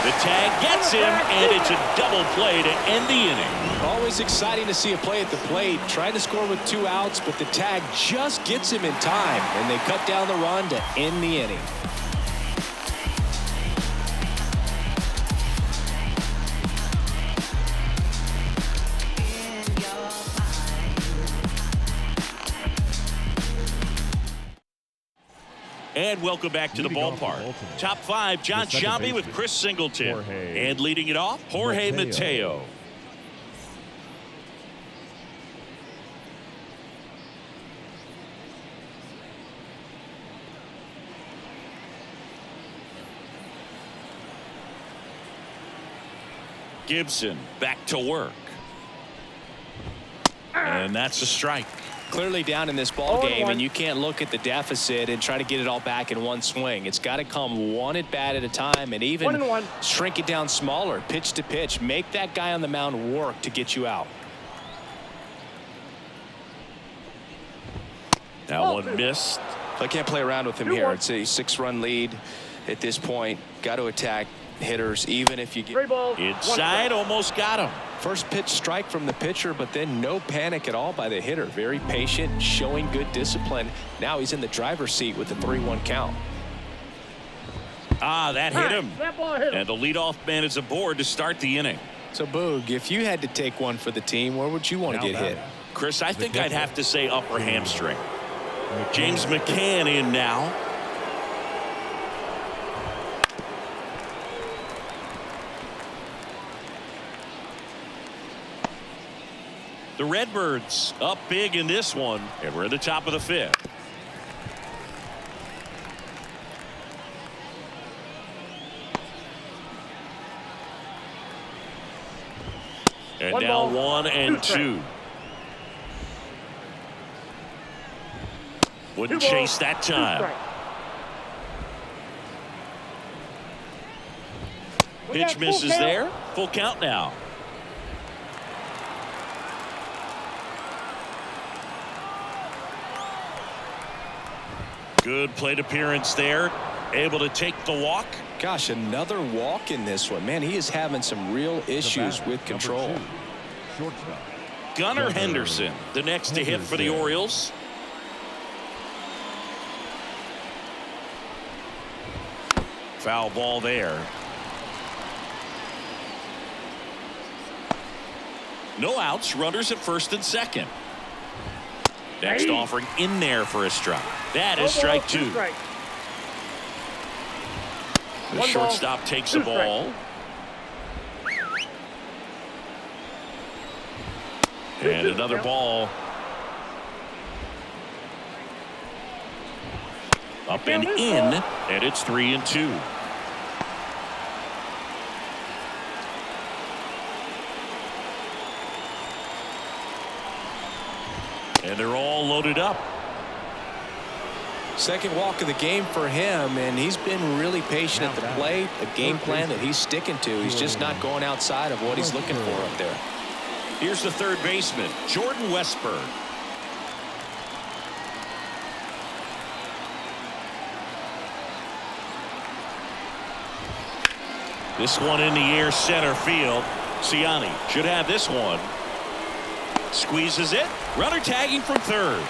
The tag gets him, and it's a double play to end the inning. Always exciting to see a play at the plate. Trying to score with 2 outs, but the tag just gets him in time, and they cut down the run to end the inning. And welcome back to the ballpark. Top 5, John Sciambi with Chris Singleton. And leading it off, Jorge Mateo. Gibson back to work. And that's a strike. Clearly down in this ball game, and you can't look at the deficit and try to get it all back in one swing. It's got to come one at bat at a time, and even shrink it down smaller, pitch to pitch. Make that guy on the mound work to get you out. That one missed. I can't play around with him here. It's a 6-run lead at this point. Got to attack hitters, even if you get Inside, almost got him. First pitch strike from the pitcher, but then no panic at all by the hitter. Very patient, showing good discipline. Now he's in the driver's seat with the 3-1 count. Ah, that hit him. And the leadoff man is aboard to start the inning. So, Boog, if you had to take one for the team, where would you want to get hit? Chris, I think I'd have to say upper hamstring. James McCann in now. The Redbirds up big in this one, and we're at the top of the 5th. And now 1 and 2. Wouldn't chase that time. Pitch misses there. Full count now. Good plate appearance there. Able to take the walk. Gosh, another walk in this one. Man, he is having some real issues with control. Gunnar Henderson, the next to hit for the Orioles. Foul ball there. No outs, runners at first and second. Next offering in there for a strike. That is strike 2. The shortstop takes the ball. And another ball. Up and in, and it's 3 and 2. And they're all loaded up. Second walk of the game for him, and he's been really patient at the plate. A game plan that he's sticking to. He's just not going outside of what he's looking for up there. Here's the third baseman, Jordan Westburg. This one in the air, center field. Ciani should have this one. Squeezes it. Runner tagging from third.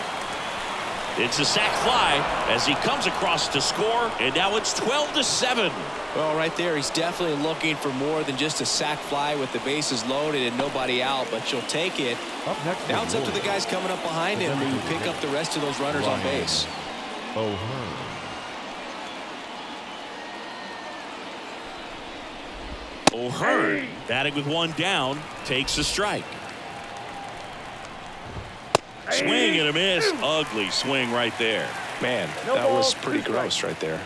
It's a sac fly as he comes across to score, and now it's 12-7. Well, right there, he's definitely looking for more than just a sac fly with the bases loaded and nobody out, but you'll take it. Up next, Now it's up to the guys coming up behind him to pick up the rest of those runners on base. O'Hearn, batting with one down, takes a strike. Swing and a miss. Ugly swing right there. Man, that was pretty gross right there.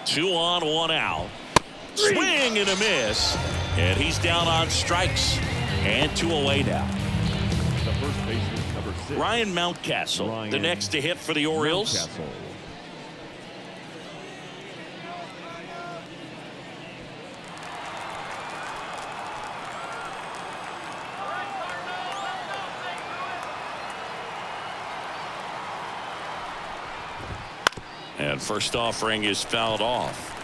2 on, 1 out. Swing and a miss. And he's down on strikes. And 2 away now. The first baseman, number 6. Ryan Mountcastle, the next to hit for the Orioles. Mountcastle. And first offering is fouled off.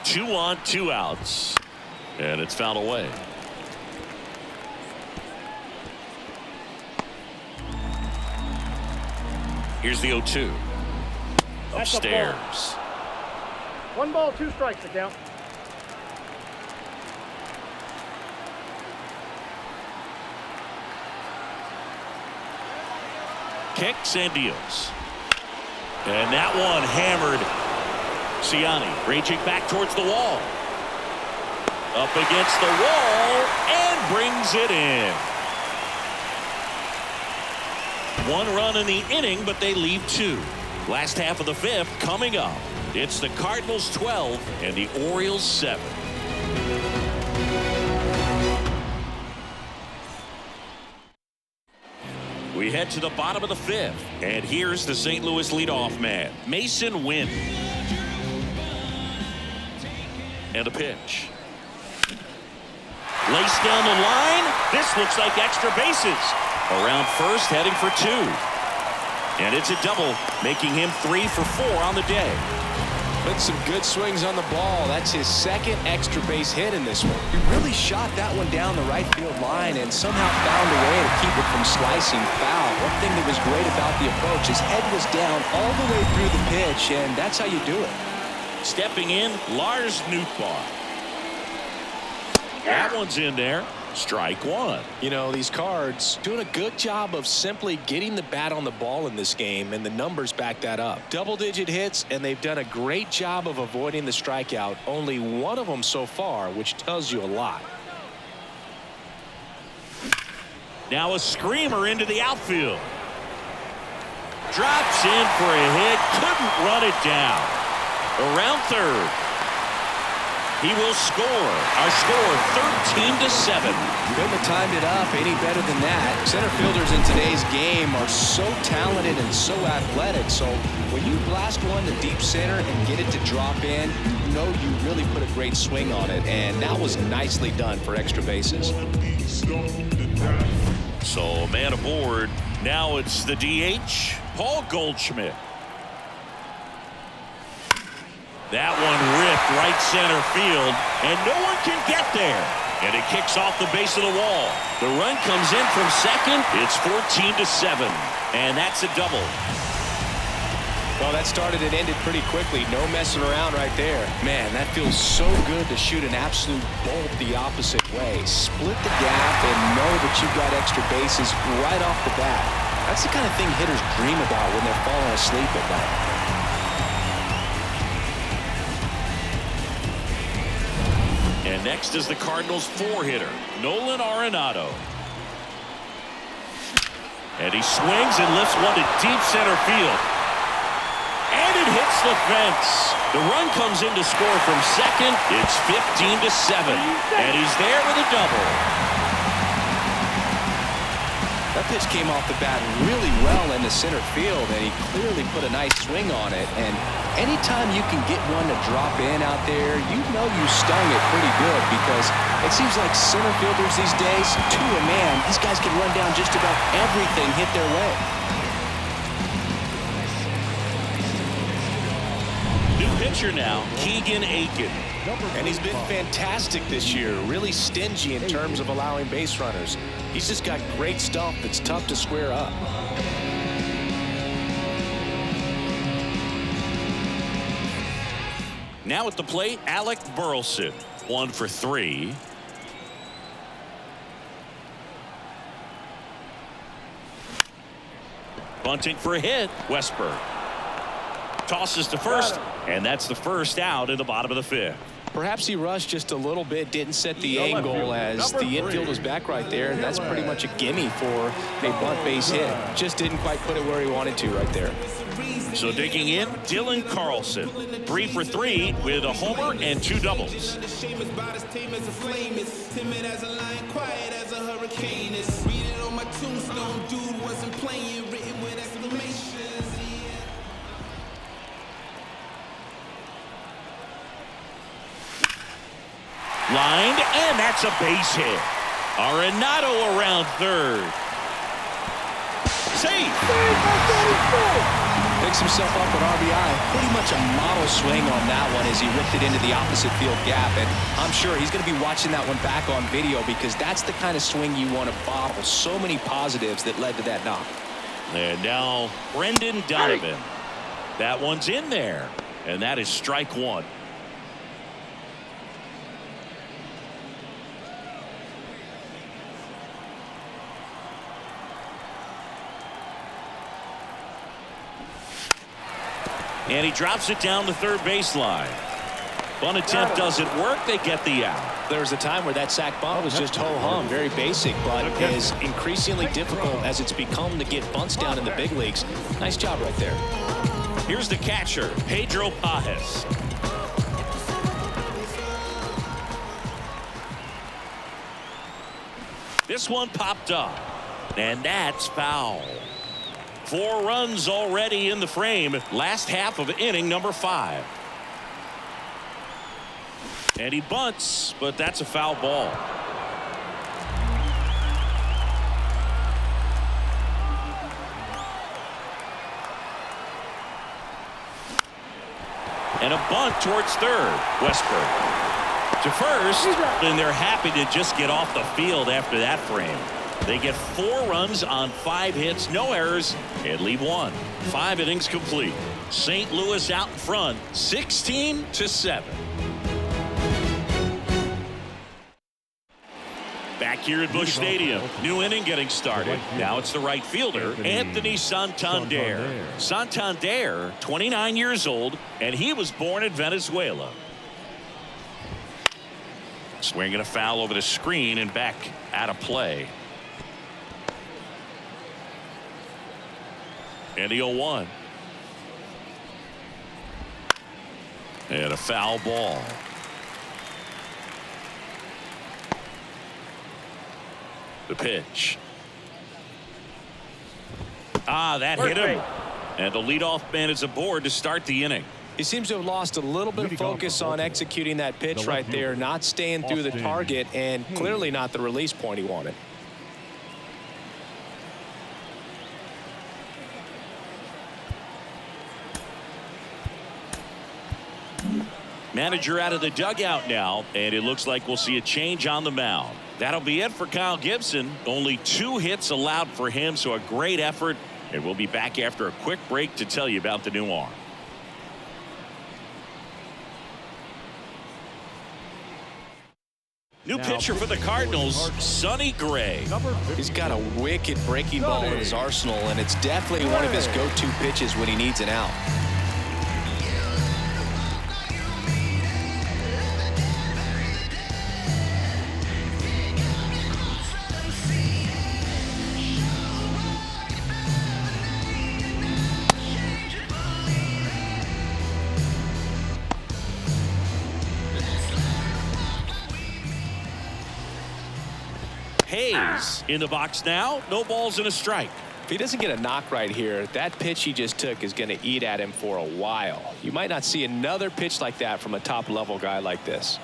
Two on, 2 outs. And it's fouled away. Here's the 0-2. Upstairs. 1 ball, 2 strikes, the count. Kicks and deals. And that one hammered. Ciani raging back towards the wall. Up against the wall and brings it in. 1 run in the inning, but they leave 2. Last half of the 5th coming up. It's the Cardinals 12 and the Orioles 7. We head to the bottom of the 5th, and here's the St. Louis leadoff man, Mason Wynn. And a pitch. Laced down the line. This looks like extra bases. Around first, heading for 2. And it's a double, making him 3 for 4 on the day. But some good swings on the ball. That's his second extra base hit in this one. He really shot that one down the right field line and somehow found a way to keep it from slicing foul. One thing that was great about the approach, his head was down all the way through the pitch, and that's how you do it. Stepping in, Lars Nootbaar. That one's in there. Strike 1. You know, these Cards doing a good job of simply getting the bat on the ball in this game, and the numbers back that up. Double-digit hits, and they've done a great job of avoiding the strikeout. Only 1 of them so far, which tells you a lot. Now a screamer into the outfield. Drops in for a hit. Couldn't run it down. Around third. He will score. Our score 13-7. Couldn't have timed it up any better than that. Center fielders in today's game are so talented and so athletic. So when you blast one to deep center and get it to drop in, you know you really put a great swing on it. And that was nicely done for extra bases. So man aboard. Now it's the DH, Paul Goldschmidt. That one ripped right center field, and no one can get there. And it kicks off the base of the wall. The run comes in from second. It's 14-7, and that's a double. Well, that started and ended pretty quickly. No messing around right there. Man, that feels so good to shoot an absolute bolt the opposite way. Split the gap and know that you've got extra bases right off the bat. That's the kind of thing hitters dream about when they're falling asleep at night. And next is the Cardinals 4-hitter, Nolan Arenado. And he swings and lifts one to deep center field. And it hits the fence. The run comes in to score from second. It's 15-7. And he's there with a double. That pitch came off the bat really well into center field, and he clearly put a nice swing on it. And anytime you can get one to drop in out there, you know you stung it pretty good, because it seems like center fielders these days, to a man, these guys can run down just about everything hit their way. New pitcher now, Keegan Aiken. And he's been fantastic this year, really stingy in terms of allowing base runners. He's just got great stuff that's tough to square up. Now at the plate, Alec Burleson, 1 for 3. Bunting for a hit, Westberg. Tosses to first, and that's the first out in the bottom of the 5th. Perhaps he rushed just a little bit, didn't set the angle as the infield was back right there, and that's pretty much a gimme for a bunt base hit. Just didn't quite put it where he wanted to right there. So digging in, Dylan Carlson, 3 for 3 with a homer and 2 doubles. Lined, and that's a base hit. Arenado around third. Safe. Picks himself up an RBI. Pretty much a model swing on that one as he ripped it into the opposite field gap. And I'm sure he's going to be watching that one back on video, because that's the kind of swing you want to bottle. So many positives that led to that knock. And now Brendan Donovan. That one's in there. And that is strike 1. And he drops it down the third baseline. Bunt attempt doesn't work. They get the out. There was a time where that sac bunt was just ho-hum, very basic, but is increasingly difficult as it's become to get bunts down in the big leagues. Nice job right there. Here's the catcher, Pedro Pajes. This one popped up, and that's foul. 4 runs already in the frame. Last half of inning number 5. And he bunts, but that's a foul ball. And a bunt towards third. Westberg to first, and they're happy to just get off the field after that frame. They get 4 runs on 5 hits, no errors, and leave 1. 5 innings complete. St. Louis out in front, 16-7. Back here at Busch Stadium, new inning getting started. Now it's the right fielder, Anthony Santander. Santander, 29 years old, and he was born in Venezuela. Swinging a foul over the screen and back out of play. And the 0-1. And a foul ball. The pitch. That hit him. And the leadoff man is aboard to start the inning. He seems to have lost a little bit of focus on executing that pitch right there, not staying through the target, and clearly not the release point he wanted. Manager out of the dugout now, and it looks like we'll see a change on the mound. That'll be it for Kyle Gibson. Only 2 hits allowed for him, so a great effort. And we'll be back after a quick break to tell you about the new arm. New pitcher for the Cardinals, Sonny Gray. He's got a wicked breaking ball in his arsenal, and it's definitely one of his go-to pitches when he needs an out. Hayes in the box now. No balls and a strike. If he doesn't get a knock right here, that pitch he just took is going to eat at him for a while. You might not see another pitch like that from a top-level guy like this.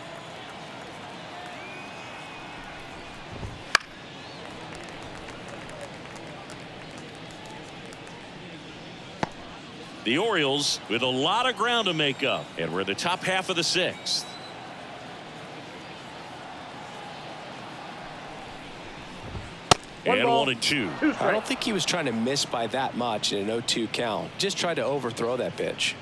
The Orioles with a lot of ground to make up, and we're in the top half of the sixth. And 1-2. I don't think he was trying to miss by that much in an 0-2 count. Just tried to overthrow that pitch.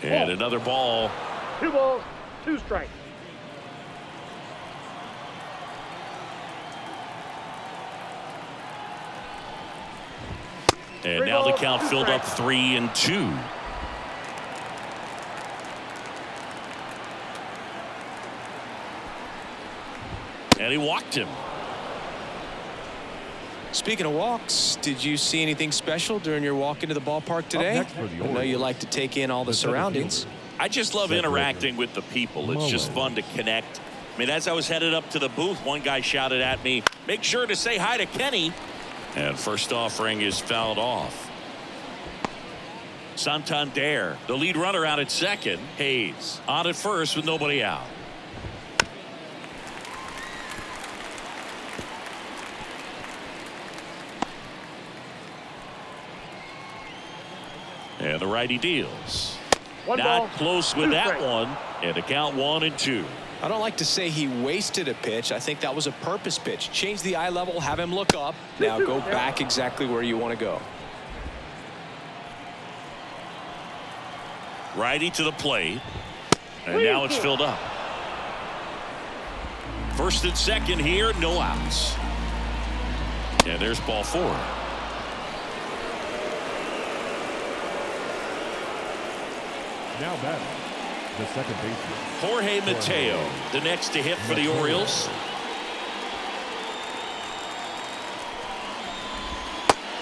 And another ball. 2 balls, 2 strikes. And now the count filled up 3-2. And he walked him. Speaking of walks, did you see anything special during your walk into the ballpark today? I know you like to take in all the surroundings. I just love interacting with the people. It's just fun to connect. I mean, as I was headed up to the booth, one guy shouted at me, "Make sure to say hi to Kenny." And first offering is fouled off. Santander, the lead runner, out at second. Hayes on at first with nobody out. And the righty deals. Not close with that one. And the count 1-2. I don't like to say he wasted a pitch. I think that was a purpose pitch. Change the eye level, have him look up. Now go back exactly where you want to go. Righty to the plate. And now it's filled up. First and second here, no outs. And there's ball 4. Now batting, the second baseman. Jorge Mateo, the next to hit for the Orioles.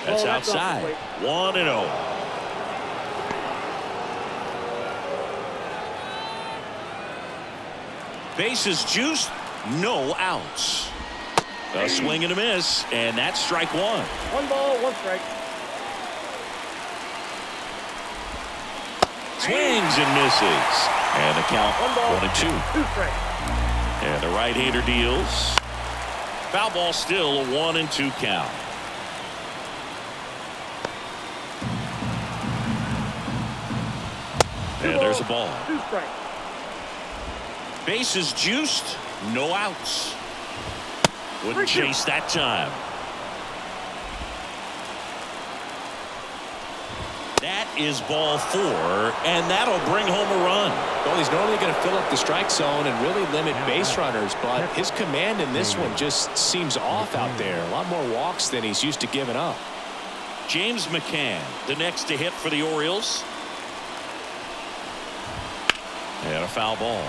That's outside. 1-0. Bases juiced, no outs. A swing and a miss, and that's strike 1. 1 ball, 1 strike. Swings and misses. And the count 1-2. 2 strikes. And the right-hander deals. Foul ball, still a 1-2 count. And there's a ball. 2 strikes. Bases juiced, no outs. Wouldn't chase that time. That is ball 4, and that'll bring home a run. Well, he's normally going to fill up the strike zone and really limit base runners, but his command in this one just seems off out there. A lot more walks than he's used to giving up. James McCann, the next to hit for the Orioles. And a foul ball.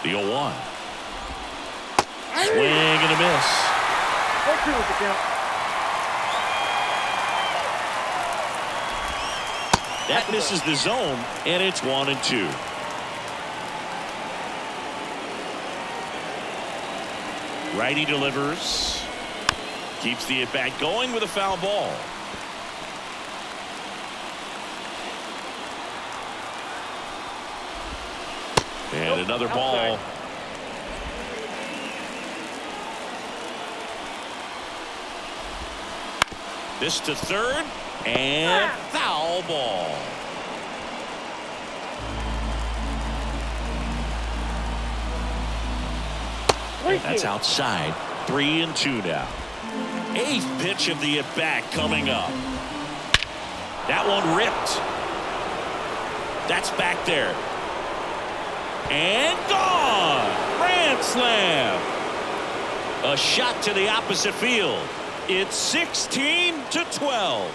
The 0-1. Swing and a miss. 0-2 with the count. That misses the zone, and it's 1-2. Righty delivers. Keeps the at-bat going with a foul ball. And another ball. This to third, and foul ball. And that's outside. 3-2 now. 8th pitch of the at-bat coming up. That one ripped. That's back there. And gone. Grand slam. A shot to the opposite field. It's 16-12.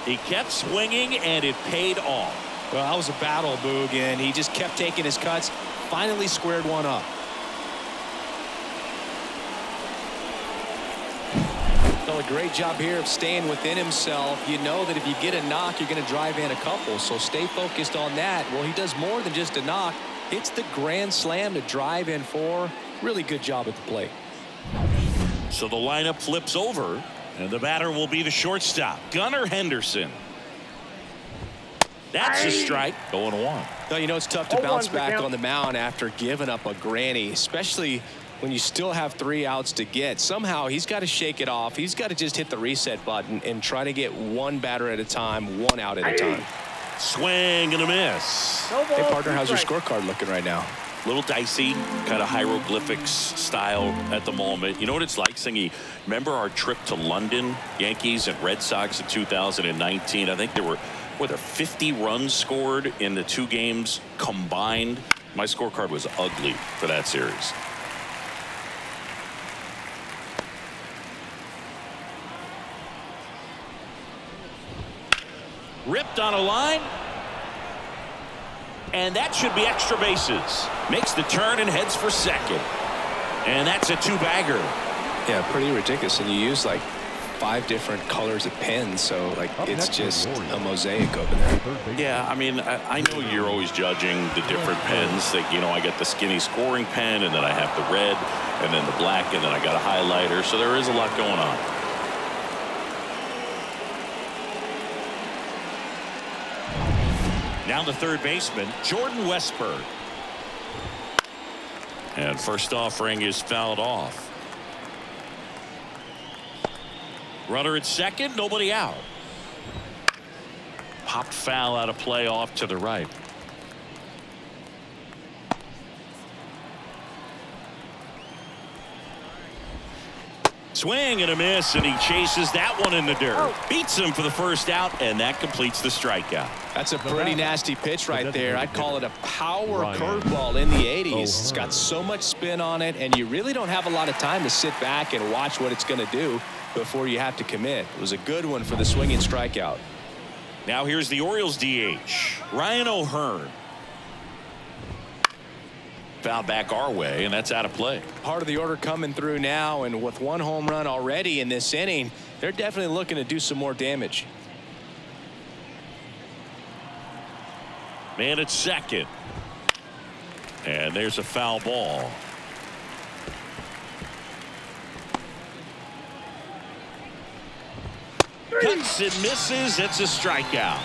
He kept swinging, and it paid off. Well, that was a battle, Boog, and he just kept taking his cuts. Finally squared one up. Well, a great job here of staying within himself. You know that if you get a knock, you're going to drive in a couple, so stay focused on that. Well, he does more than just a knock. Hits the grand slam to drive in 4. Really good job at the plate. So the lineup flips over, and the batter will be the shortstop, Gunnar Henderson. That's a strike. 0-1. Well, you know it's tough to bounce back on the mound after giving up a granny, especially when you still have 3 outs to get. Somehow he's got to shake it off. He's got to just hit the reset button and try to get 1 batter at a time, 1 out at a time. Swing and a miss. Hey, partner, how's your scorecard looking right now? Little dicey, kind of hieroglyphics style at the moment. You know what it's like, Singy? Remember our trip to London, Yankees and Red Sox in 2019? I think there were 50 runs scored in the 2 games combined. My scorecard was ugly for that series. Ripped on a line. And that should be extra bases. Makes the turn and heads for second. And that's a 2-bagger. Yeah, pretty ridiculous. And you use like 5 different colors of pens, so like it's just a mosaic over there. Yeah, I mean, I know you're always judging the different pens. That, you know, I got the skinny scoring pen, and then I have the red, and then the black, and then I got a highlighter. So there is a lot going on. Now the third baseman, Jordan Westburg. And first offering is fouled off. Runner at second, nobody out. Popped foul out of play off to the right. Swing and a miss, and he chases that one in the dirt. Beats him for the first out, and that completes the strikeout. That's a pretty nasty pitch right there. I'd call it a power curveball in the 80s. It's got so much spin on it, and you really don't have a lot of time to sit back and watch what it's going to do before you have to commit. It was a good one for the swinging strikeout. Now here's the Orioles DH, Ryan O'Hearn. Foul back our way, and that's out of play. Part of the order coming through now, and with 1 home run already in this inning, they're definitely looking to do some more damage. Man at second. And there's a foul ball. Cuts and misses. It's a strikeout.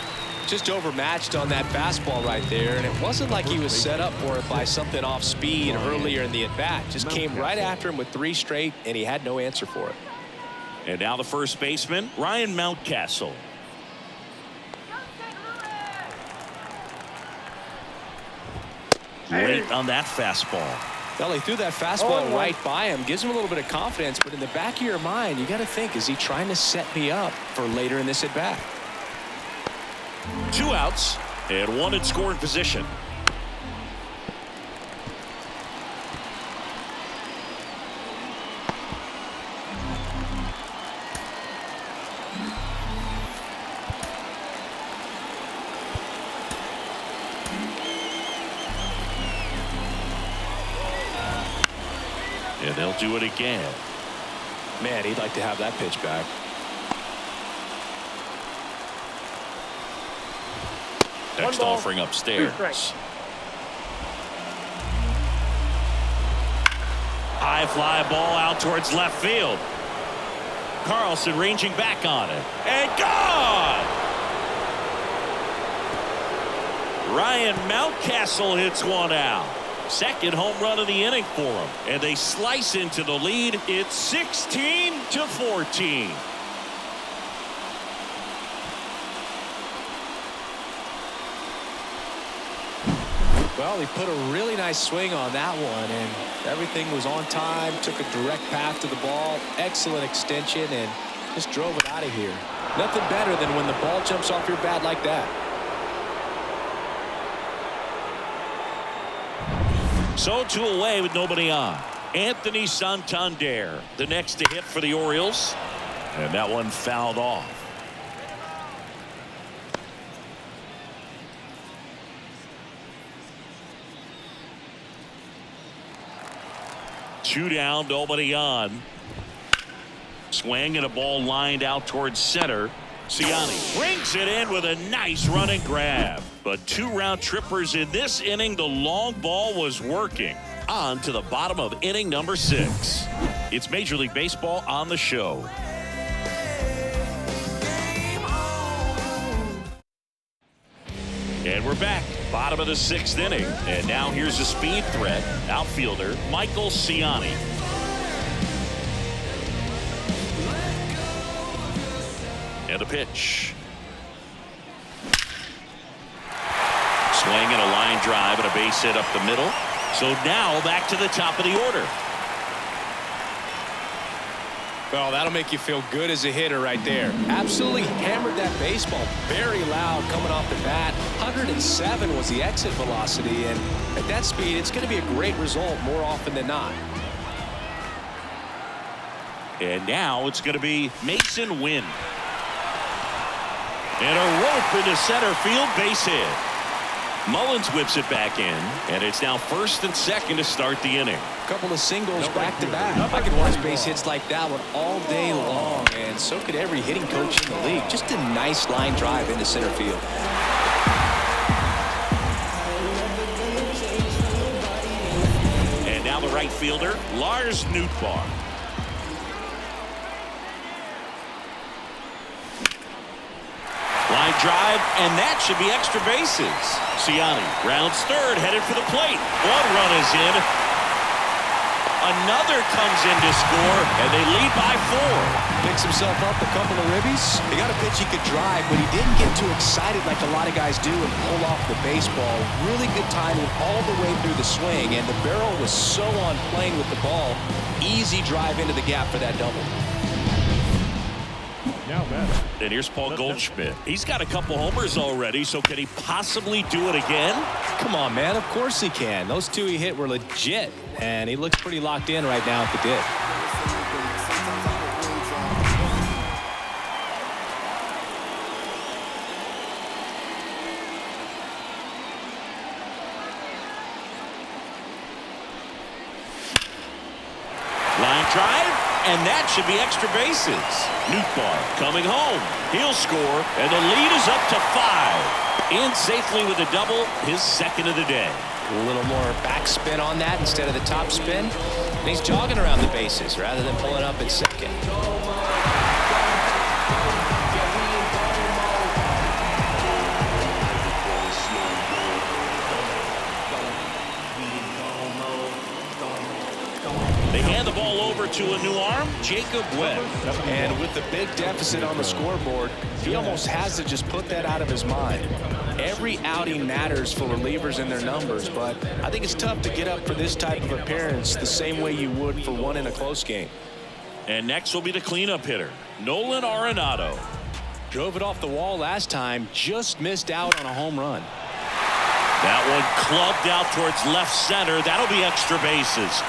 Just overmatched on that fastball right there, and it wasn't like he was set up for it by something off speed earlier in the at-bat. Just came right after him with 3 straight, and he had no answer for it. And now the first baseman, Ryan Mountcastle. Late on that fastball. Well, he threw that fastball right by him, gives him a little bit of confidence, but in the back of your mind, you got to think, is he trying to set me up for later in this at-bat? 2 outs and 1 in scoring position. And they'll do it again. Man, he'd like to have that pitch back. Next offering upstairs. High fly ball out towards left field. Carlson ranging back on it. And gone! Ryan Mountcastle hits 1 out. Second home run of the inning for him. And they slice into the lead. It's 16-14. Well, he put a really nice swing on that one, and everything was on time, took a direct path to the ball, excellent extension, and just drove it out of here. Nothing better than when the ball jumps off your bat like that. So 2 away with nobody on. Anthony Santander, the next to hit for the Orioles. And that one fouled off. 2 down, nobody on. Swing and a ball lined out towards center. Ciani brings it in with a nice run and grab. But 2 round trippers in this inning. The long ball was working. On to the bottom of inning number 6. It's Major League Baseball on the show. And we're back. Bottom of the 6th inning. And now here's a speed threat. Outfielder Michael Ciani. And the pitch. Swing and a line drive and a base hit up the middle. So now back to the top of the order. Well, that'll make you feel good as a hitter right there. Absolutely hammered that baseball. Very loud coming off the bat. 107 was the exit velocity, and at that speed, it's going to be a great result more often than not. And now it's going to be Mason Wynn. And a rope into center field, base hit. Mullins whips it back in, and it's now 1st and 2nd to start the inning. A couple of singles back to back. I could watch base hits like that one all day long, and so could every hitting coach in the league. Just a nice line drive into center field. And now the right fielder, Lars Nootbaar. Line drive, and that should be extra bases. Ciani rounds 3rd, headed for the plate. 1 run is in. Another comes in to score, and they lead by 4. Picks himself up a couple of ribbies. He got a pitch he could drive, but he didn't get too excited like a lot of guys do and pull off the baseball. Really good timing all the way through the swing, and the barrel was so on playing with the ball. Easy drive into the gap for that double. And here's Paul Goldschmidt. He's got a couple homers already, so can he possibly do it again? Come on, man. Of course he can. Those 2 he hit were legit, and he looks pretty locked in right now at the dip. Line drive, and that should be extra bases. Nootbaar coming home. He'll score, and the lead is up to 5. In safely with a double, his 2nd of the day. A little more backspin on that instead of the top spin. And he's jogging around the bases rather than pulling up at 2nd. They hand the ball over to a new arm, Jacob Webb. And with the big deficit on the scoreboard, he almost has to just put that out of his mind. Every outing matters for relievers and their numbers, but I think it's tough to get up for this type of appearance the same way you would for one in a close game. And next will be the cleanup hitter, Nolan Arenado. Drove it off the wall last time, just missed out on a home run. That one clubbed out towards left center. That'll be extra bases.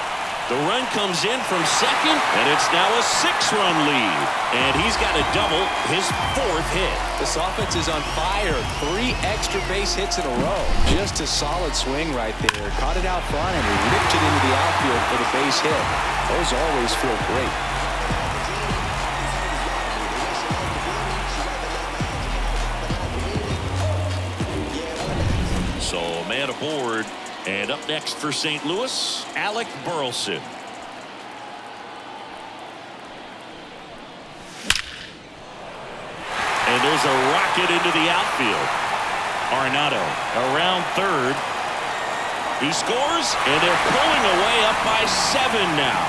The run comes in from 2nd, and it's now a 6-run lead. And he's got a double, his 4th hit. This offense is on fire. 3 extra base hits in a row. Just a solid swing right there. Caught it out front and ripped it into the outfield for the base hit. Those always feel great. So a man aboard. And up next for St. Louis, Alec Burleson. And there's a rocket into the outfield. Arenado around 3rd. He scores, and they're pulling away up by 7 now.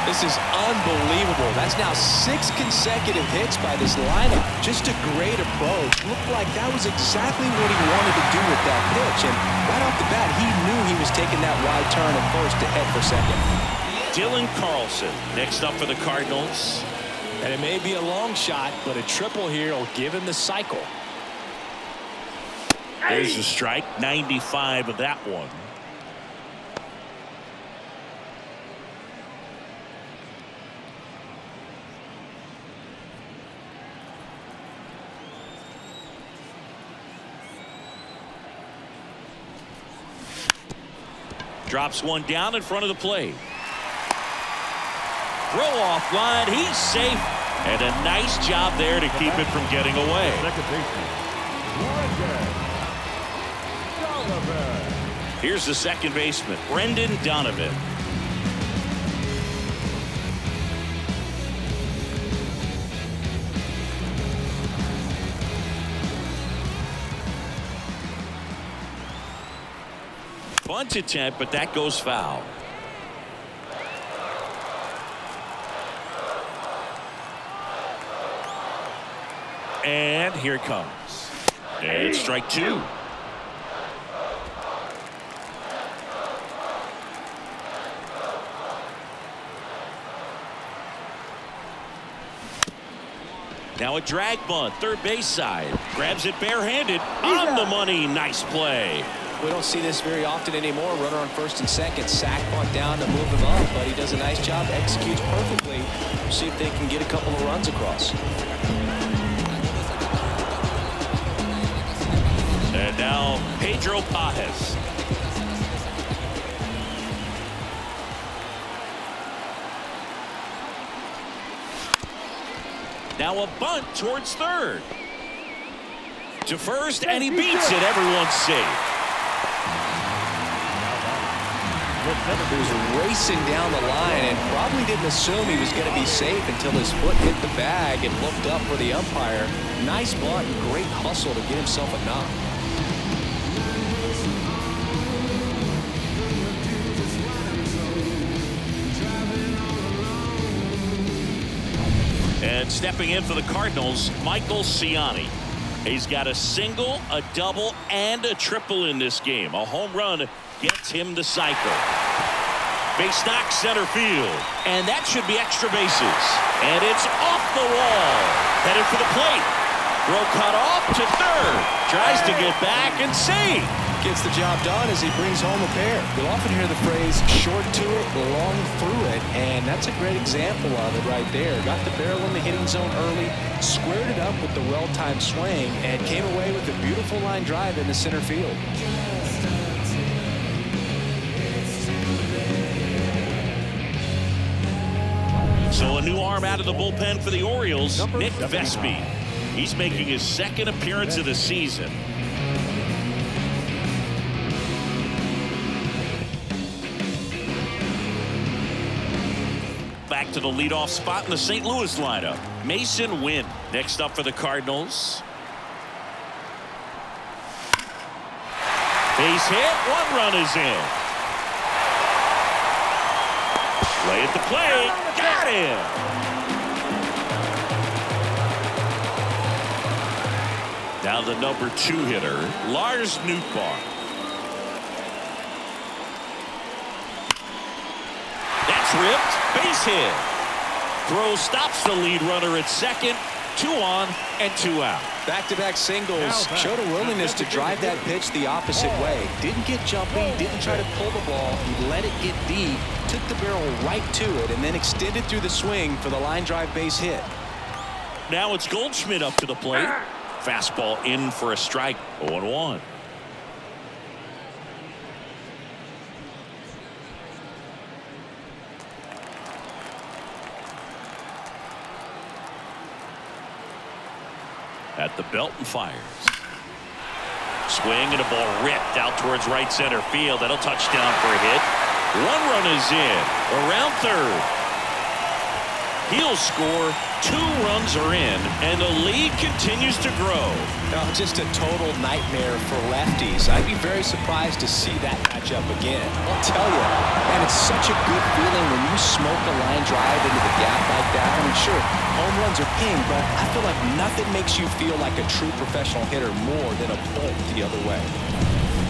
This is unbelievable. That's now 6 consecutive hits by this lineup. Just a great approach. Looked like that was exactly what he wanted to do with that pitch. And right off the bat, he knew he was taking that wide turn at first to head for 2nd. Dylan Carlson next up for the Cardinals. And it may be a long shot, but a triple here will give him the cycle. There's a strike, 95 of that one. Drops one down in front of the plate. Throw off line. He's safe. And a nice job there to keep it from getting away. Second baseman. Donovan. Here's the second baseman, Brendan Donovan. Bunt attempt, but that goes foul. And here it comes. And strike two. Now a drag bunt, third base side. Grabs it barehanded. On the money. Nice play. We don't see this very often anymore. Runner on first and second. Sack bunt down to move him up, but he does a nice job. Executes perfectly. We'll see if they can get a couple of runs across. And now Pedro Pajes. Now a bunt towards third. To first, and he beats it. Everyone's safe. He was racing down the line and probably didn't assume he was going to be safe until his foot hit the bag and looked up for the umpire. Nice bunt and great hustle to get himself a knock. And stepping in for the Cardinals, Michael Ciani. He's got a single, a double, and a triple in this game. A home run gets him the cycle. Base knock center field. And that should be extra bases. And it's off the wall. Headed for the plate. Throw cut off to third. Tries to get back and save. Gets the job done as he brings home a pair. You'll often hear the phrase short to it, long through it, and that's a great example of it right there. Got the barrel in the hitting zone early, squared it up with the well-timed swing, and came away with a beautiful line drive in the center field. So a new arm out of the bullpen for the Orioles, Nick Vespi. He's making his second appearance of the season. Back to the leadoff spot in the St. Louis lineup. Mason Wynn next up for the Cardinals. Base hit. One run is in. Play at the plate. Got him. Now the number 2 hitter, Lars Nootbaar. That's ripped. Base hit. Throw stops the lead runner at second. 2 on and 2 out. Back-to-back singles. Showed a willingness to drive that pitch the opposite way. Didn't get jumpy. Didn't try to pull the ball. He let it get deep. Took the barrel right to it and then extended through the swing for the line drive base hit. Now it's Goldschmidt up to the plate. Fastball in for a strike. 0-1. At the belt and fires. Swing and a ball ripped out towards right center field. That'll touch down for a hit. 1 run is in. Around third. He'll score. 2 runs are in, and the lead continues to grow. No, just a total nightmare for lefties. I'd be very surprised to see that matchup again. I'll tell you, man, it's such a good feeling when you smoke a line drive into the gap like that. I mean, sure, home runs are king, but I feel like nothing makes you feel like a true professional hitter more than a bolt the other way.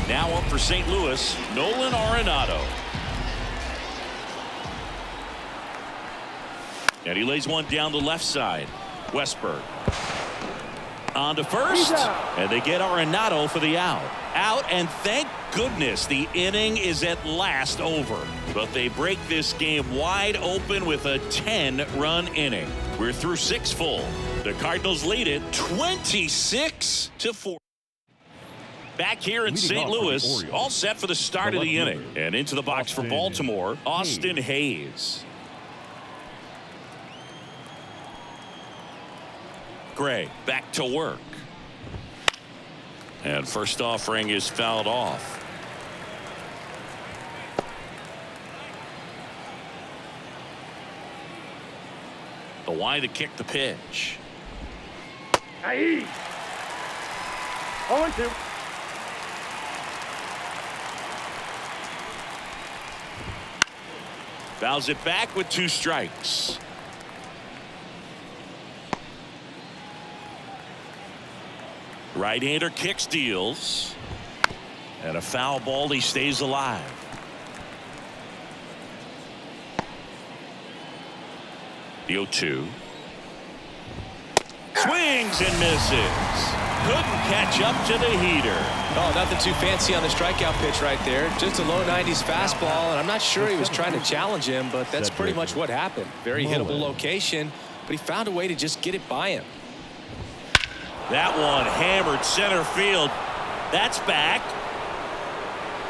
Now up for St. Louis, Nolan Arenado. And he lays one down the left side. Westberg. On to first. And they get Arenado for the out. Out, and thank goodness the inning is at last over. But they break this game wide open with a 10-run inning. We're through 6 full. The Cardinals lead it 26-4. Back here in St. Louis, all set for the start of the inning. And into the box for Baltimore, Austin Hayes. Gray back to work. And first offering is fouled off. The wide to kick the pitch. Aye. 0-2. Fouls it back with 2 strikes. Right-hander kicks, deals. And a foul ball. He stays alive. The 0-2. Swings and misses. Couldn't catch up to the heater. Oh, nothing too fancy on the strikeout pitch right there. Just a low 90s fastball, and I'm not sure he was trying to challenge him, but that's pretty much what happened. Very hittable location, but he found a way to just get it by him. That one hammered center field. That's back.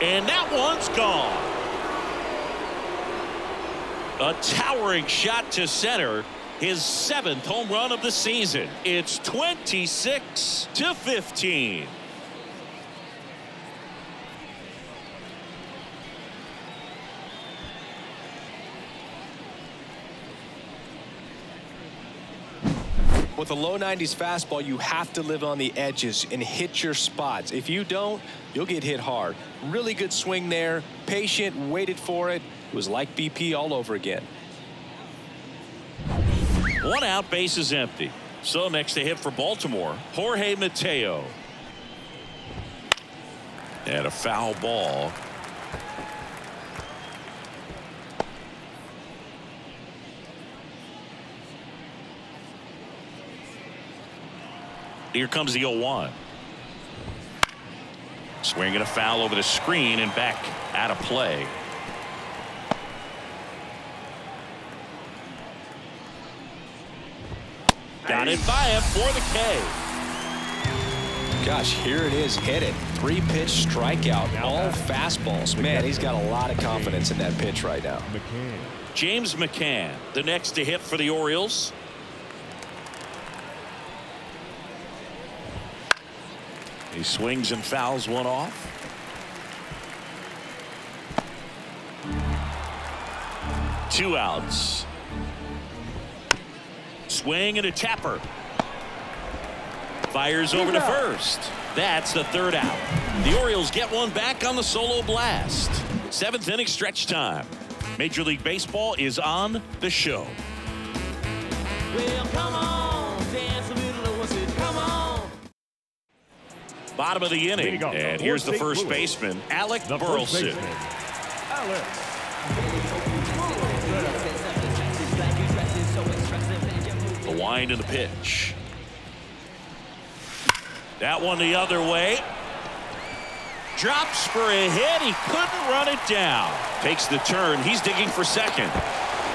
And that one's gone. A towering shot to center. His 7th home run of the season. It's 26-15. With a low 90s fastball, you have to live on the edges and hit your spots. If you don't, you'll get hit hard. Really good swing there. Patient, waited for it. It was like BP all over again. 1 out, base is empty. So next to hit for Baltimore, Jorge Mateo. And a foul ball. Here comes the 0-1. Swinging a foul over the screen and back out of play. Got it by him for the K. Gosh, here it is. Hit it. 3-pitch strikeout. All fastballs. Man, he's got a lot of confidence in that pitch right now. James McCann, the next to hit for the Orioles. He swings and fouls one off. Two outs. Swing and a tapper. Fires over to first. That's the 3rd out. The Orioles get one back on the solo blast. 7th inning stretch time. Major League Baseball is on the show. Well, come on, dance a little, what's it? Come on. Bottom of the inning. And here's the first baseman, Alec Burleson. The wind and the pitch. That one the other way. Drops for a hit. He couldn't run it down. Takes the turn. He's digging for second.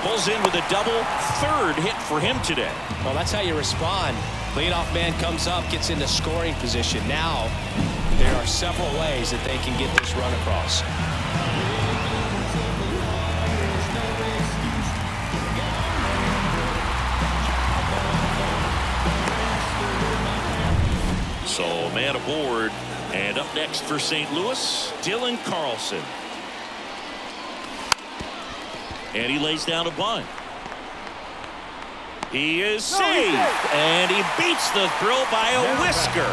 Pulls in with a double. 3rd hit for him today. Well, that's how you respond. Leadoff man comes up, gets into scoring position. Now, there are several ways that they can get this run across. So, man aboard. And up next for St. Louis, Dylan Carlson. And he lays down a bunt. He is safe. And he beats the throw by a whisker.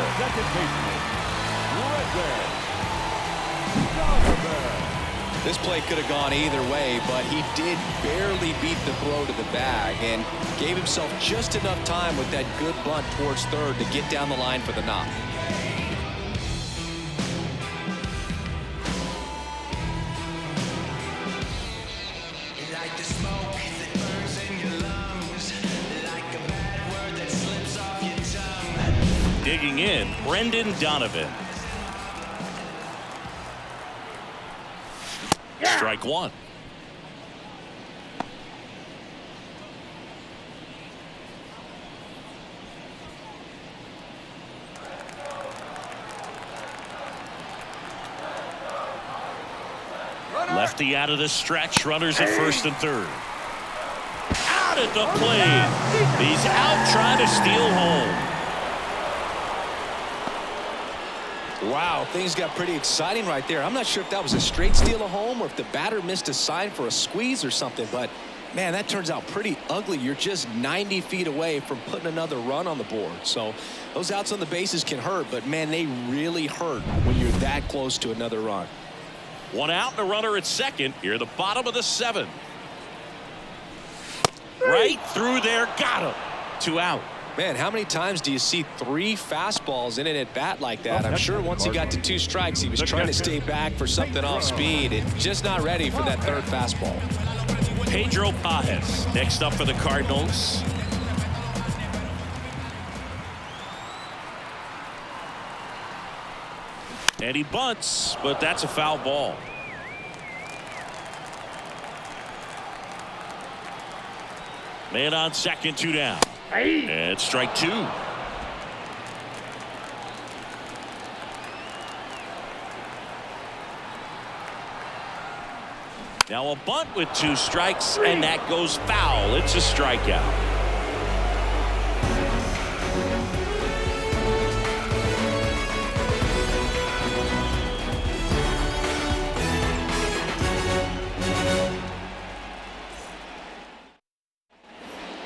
This play could have gone either way, but he did barely beat the throw to the bag and gave himself just enough time with that good bunt towards 3rd to get down the line for the knock. Like the smoke that burns in your lungs, like a bad word that slips off your tongue. Digging in, Brendan Donovan. Strike one. Lefty out of the stretch. Runners at 1st and 3rd. Out at the plate. He's out trying to steal home. Wow, things got pretty exciting right there. I'm not sure if that was a straight steal of home or if the batter missed a sign for a squeeze or something, but man, that turns out pretty ugly. You're just 90 feet away from putting another run on the board. So those outs on the bases can hurt, but man, they really hurt when you're that close to another run. One out and a runner at second. Here the bottom of the 7th. Right through there, got him. 2 out. Man, how many times do you see 3 fastballs in an at bat like that? I'm sure once he got to 2 strikes, he was trying to stay back for something off speed and just not ready for that 3rd fastball. Pedro Pages next up for the Cardinals. And he bunts, but that's a foul ball. Man on second, 2 down. And strike 2. Now a bunt with 2 strikes, and that goes foul. It's a strikeout.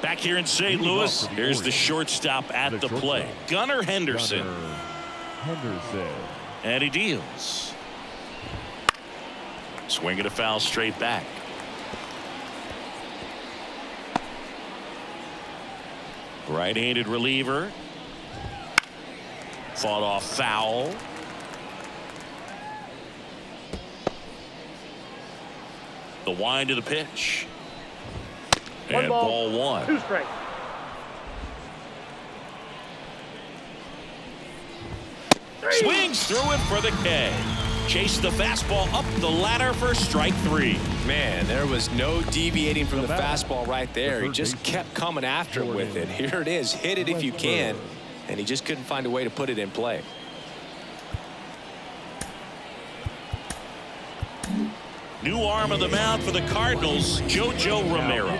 Back here in St. Louis, here's the shortstop at the plate, Gunnar Henderson. And he deals. Swinging a foul straight back. Right-handed reliever. Fought off foul. The wind of the pitch. And ball 1. 2 strikes. Swings through it for the K. Chased the fastball up the ladder for strike 3. Man, there was no deviating from the fastball right there. He just kept coming after it with it. Here it is. Hit it if you can. And he just couldn't find a way to put it in play. New arm of the mound for the Cardinals, Jojo Romero.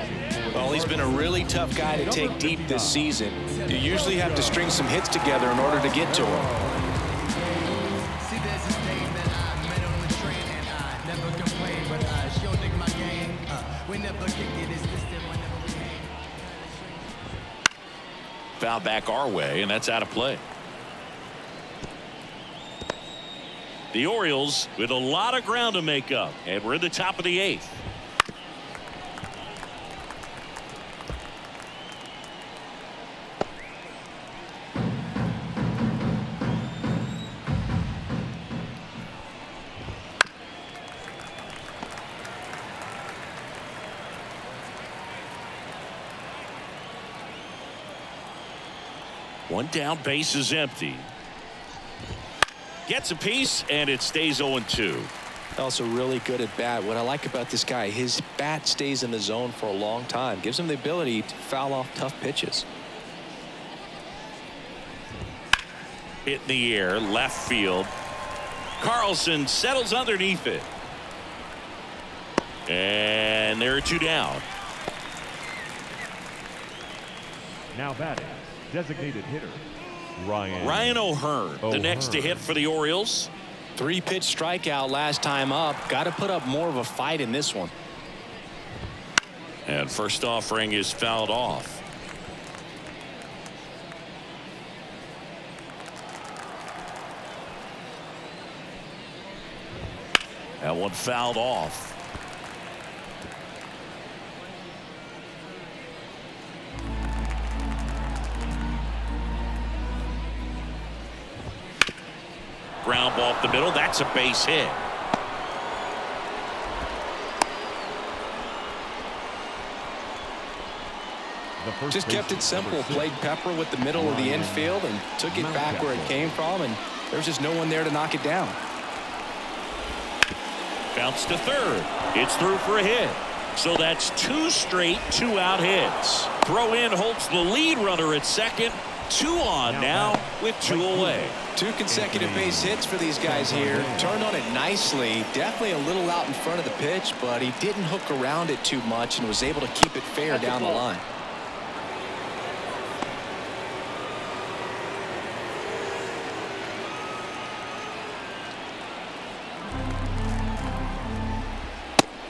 Well, he's been a really tough guy to take deep this season. You usually have to string some hits together in order to get to him. See, there's this day that I met on the train, and I never complain, but I sure dig my game. We never kick it, it's this that whenever we hang. Foul back our way, and that's out of play. The Orioles with a lot of ground to make up, and we're in the top of the 8th. One down, base is empty. Gets a piece, and it stays 0-2. Also really good at bat. What I like about this guy, his bat stays in the zone for a long time. Gives him the ability to foul off tough pitches. Hit in the air, left field. Carlson settles underneath it. And there are 2 down. Now batting, designated hitter, Ryan O'Hearn, the next to hit for the Orioles. 3-pitch strikeout last time up. Got to put up more of a fight in this one. And first offering is fouled off. That one fouled off. Ground ball up the middle. That's a base hit. Just kept it simple. Played pepper with the middle of the infield and took it back where it came from, and there's just no one there to knock it down. Bounce to third. It's through for a hit. So that's 2 straight 2-out hits. Throw in holds the lead runner at second, 2 on now with 2 away. 2 consecutive base hits for these guys here. Turned on it nicely. Definitely a little out in front of the pitch, but he didn't hook around it too much and was able to keep it fair down the line.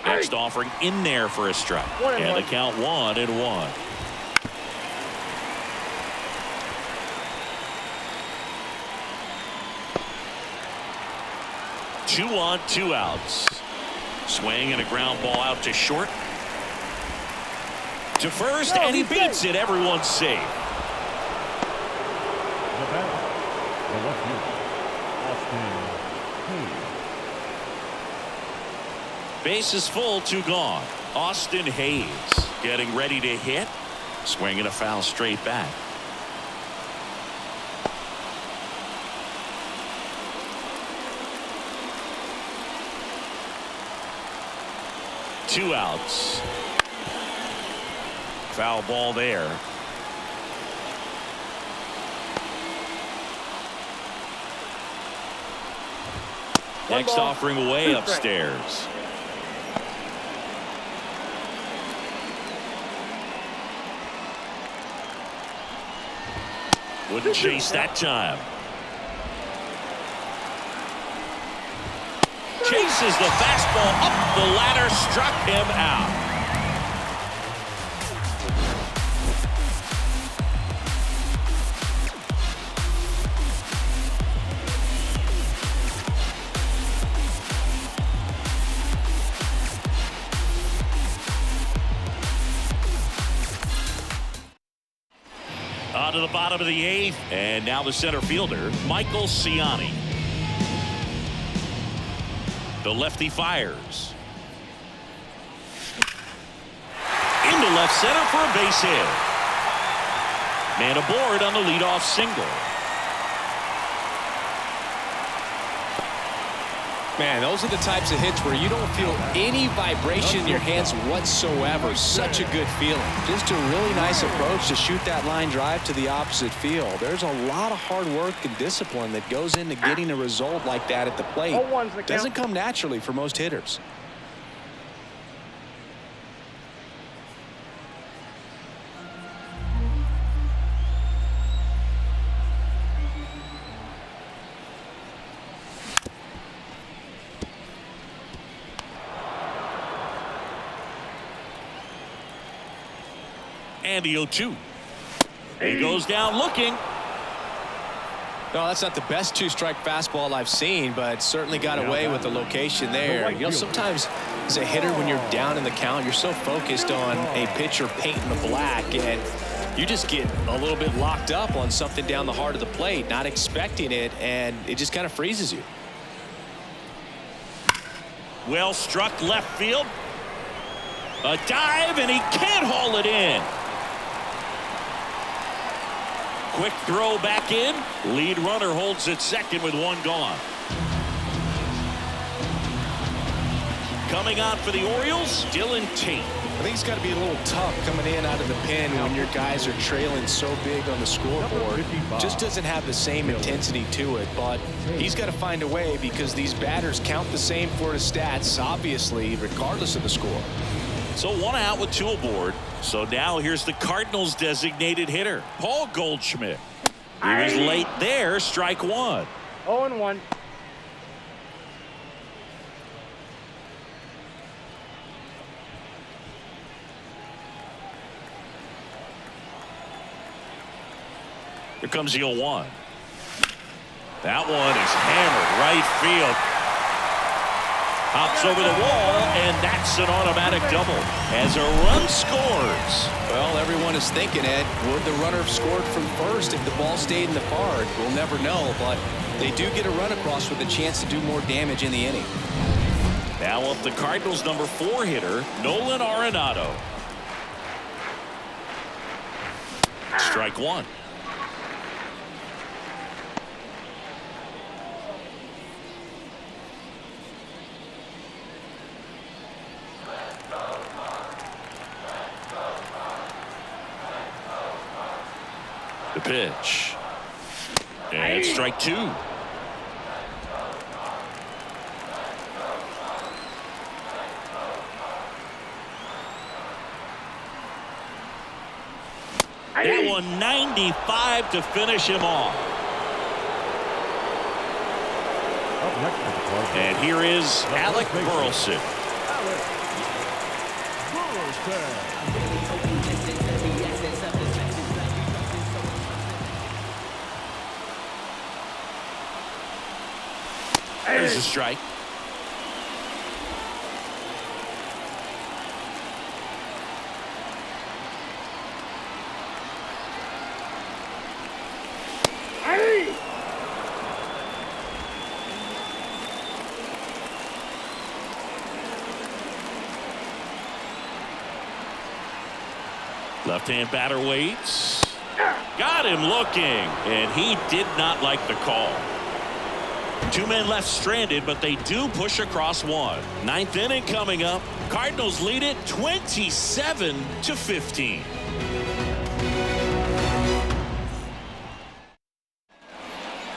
Next offering in there for a strike. And the count 1-1. Two on, 2 outs. Swing and a ground ball out to short. To first, and he beats it. Everyone's safe. The batter, the left fielder, Austin Hayes. Base is full, 2 gone. Austin Hayes getting ready to hit. Swinging a foul straight back. Two outs. Foul ball there. Next offering away upstairs. Wouldn't chase that time. Chases the fastball up the ladder, struck him out. On to the bottom of the 8th, and now the center fielder, Michael Ciani. The lefty fires. Into left center for a base hit. Man aboard on the leadoff single. Man, those are the types of hits where you don't feel any vibration in your hands whatsoever. Such a good feeling. Just a really nice approach to shoot that line drive to the opposite field. There's a lot of hard work and discipline that goes into getting a result like that at the plate. Doesn't come naturally for most hitters. And the 0-2. He goes down looking. No, that's not the best 2-strike fastball I've seen, but certainly got away with the location there. You know, sometimes as a hitter, when you're down in the count, you're so focused on a pitcher painting the black, and you just get a little bit locked up on something down the heart of the plate, not expecting it, and it just kind of freezes you. Well struck left field. A dive, and he can't haul it in. Quick throw back in. Lead runner holds at second with 1 gone. Coming on for the Orioles, Dylan Tate. I think it's got to be a little tough coming in out of the pen when your guys are trailing so big on the scoreboard. Just doesn't have the same intensity to it, but he's got to find a way because these batters count the same for his stats, obviously, regardless of the score. So 1 out with 2 aboard. So now here's the Cardinals designated hitter, Paul Goldschmidt. He was late there, strike 1. 0-1. Here comes the 0-1. That one is hammered right field. Hops over the wall, and that's an automatic double as a run scores. Well, everyone is thinking, Ed, would the runner have scored from first if the ball stayed in the park? We'll never know, but they do get a run across with a chance to do more damage in the inning. Now up the Cardinals' number 4 hitter, Nolan Arenado. Strike 1. The pitch. And strike two. That one 95 to finish him off. Up next for the Cardinals. And here is Alec Burleson. There's a strike. Left-hand batter waits. Got him looking, and he did not like the call. Two men left stranded, but they do push across one. Ninth inning coming up. Cardinals lead it 27-15.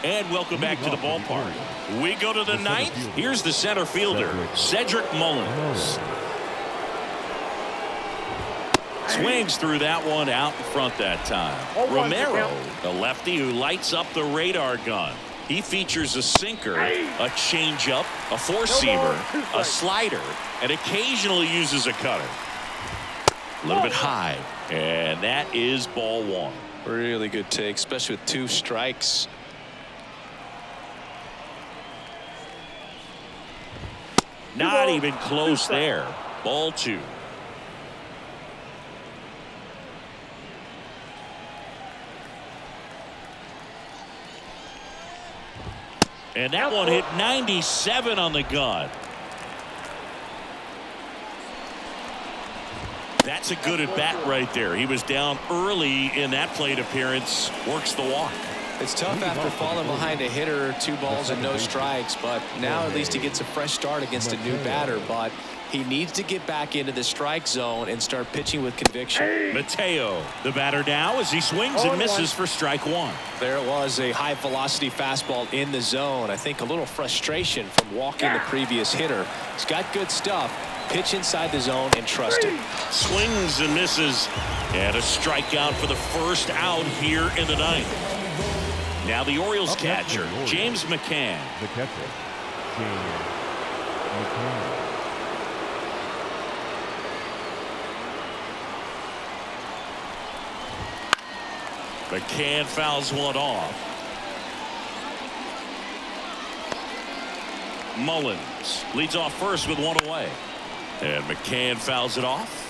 And welcome back to the ballpark. We go to the ninth. Here's the center fielder, Cedric Mullins. Swings through that one out in front that time. Romero, the lefty who lights up the radar gun. He features a sinker, a changeup, a four-seamer, a slider, and occasionally uses a cutter. A little bit high, and that is ball one. Really good take, especially with two strikes. Not even close there. Ball two. And that one hit 97 on the gun. That's a good at bat right there. He was down early in that plate appearance. Works the walk. It's tough after falling behind a hitter, 2 balls and no strikes, but now at least he gets a fresh start against a new batter. But he needs to get back into the strike zone and start pitching with conviction. Mateo, the batter now, as he swings and misses for strike one. There it was, a high velocity fastball in the zone. I think a little frustration from walking the previous hitter. He's got good stuff. Pitch inside the zone and trust it. Swings and misses, and a strikeout for the first out here in the ninth. Now the Orioles catcher, James McCann. The catcher, James McCann. McCann fouls one off. Mullins leads off first with one away. And McCann fouls it off.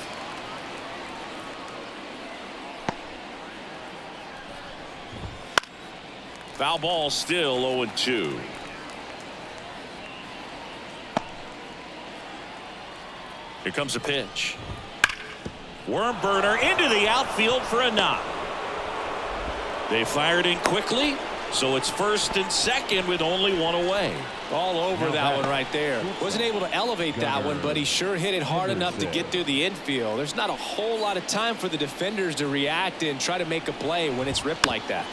Foul ball, still 0-2. Here comes a pitch. Worm burner into the outfield for a knock. They fired in quickly, so it's first and second with only one away. All over that one right there. Wasn't able to elevate that one, but he sure hit it hard enough to get through the infield. There's not a whole lot of time for the defenders to react and try to make a play when it's ripped like that.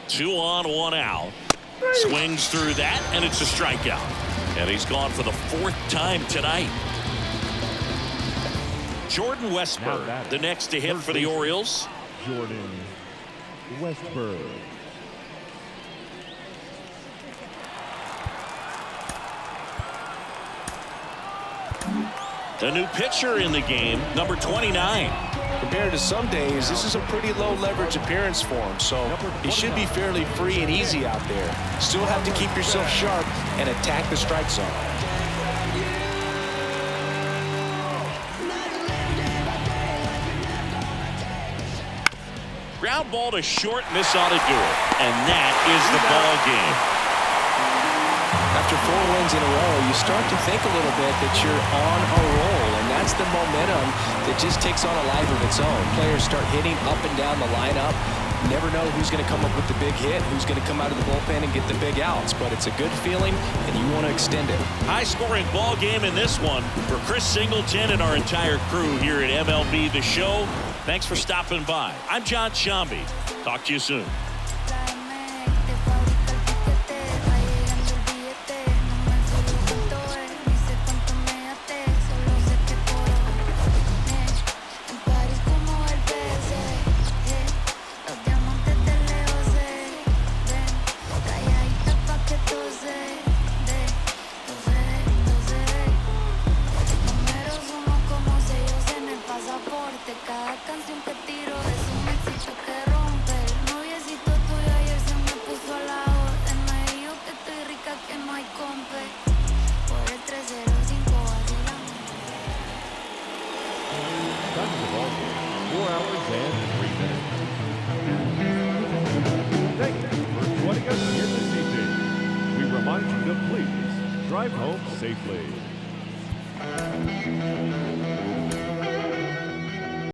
Two on, one out. Swings through that, and it's a strikeout. And he's gone for the 4th time tonight. Jordan Westburg, the next to hit for the Orioles. Jordan Westburg. The new pitcher in the game, number 29. Compared to some days, this is a pretty low leverage appearance for him, so he should be fairly free and easy out there. Still have to keep yourself sharp and attack the strike zone. Ground ball to short, miss ought to do it. And that is the ball game. After after 4 wins in a row, you start to think a little bit that you're on a roll, and that's the momentum that just takes on a life of its own. Players start hitting up and down the lineup. Never know who's going to come up with the big hit, who's going to come out of the bullpen and get the big outs, but it's a good feeling, and you want to extend it. High-scoring ball game in this one for Chris Singleton and our entire crew here at MLB The Show. Thanks for stopping by. I'm John Shambi. Talk to you soon. Cada canción que tiro es un éxito que rompe. El noviecito tuyo ayer se me puso a la orden. Me dijo que estoy rica, que no hay compe. Por el 305 vacilamos. Time of the ball game, 4 hours and 3 minutes. Thank you for joining us here this evening. We remind you to please drive home safely.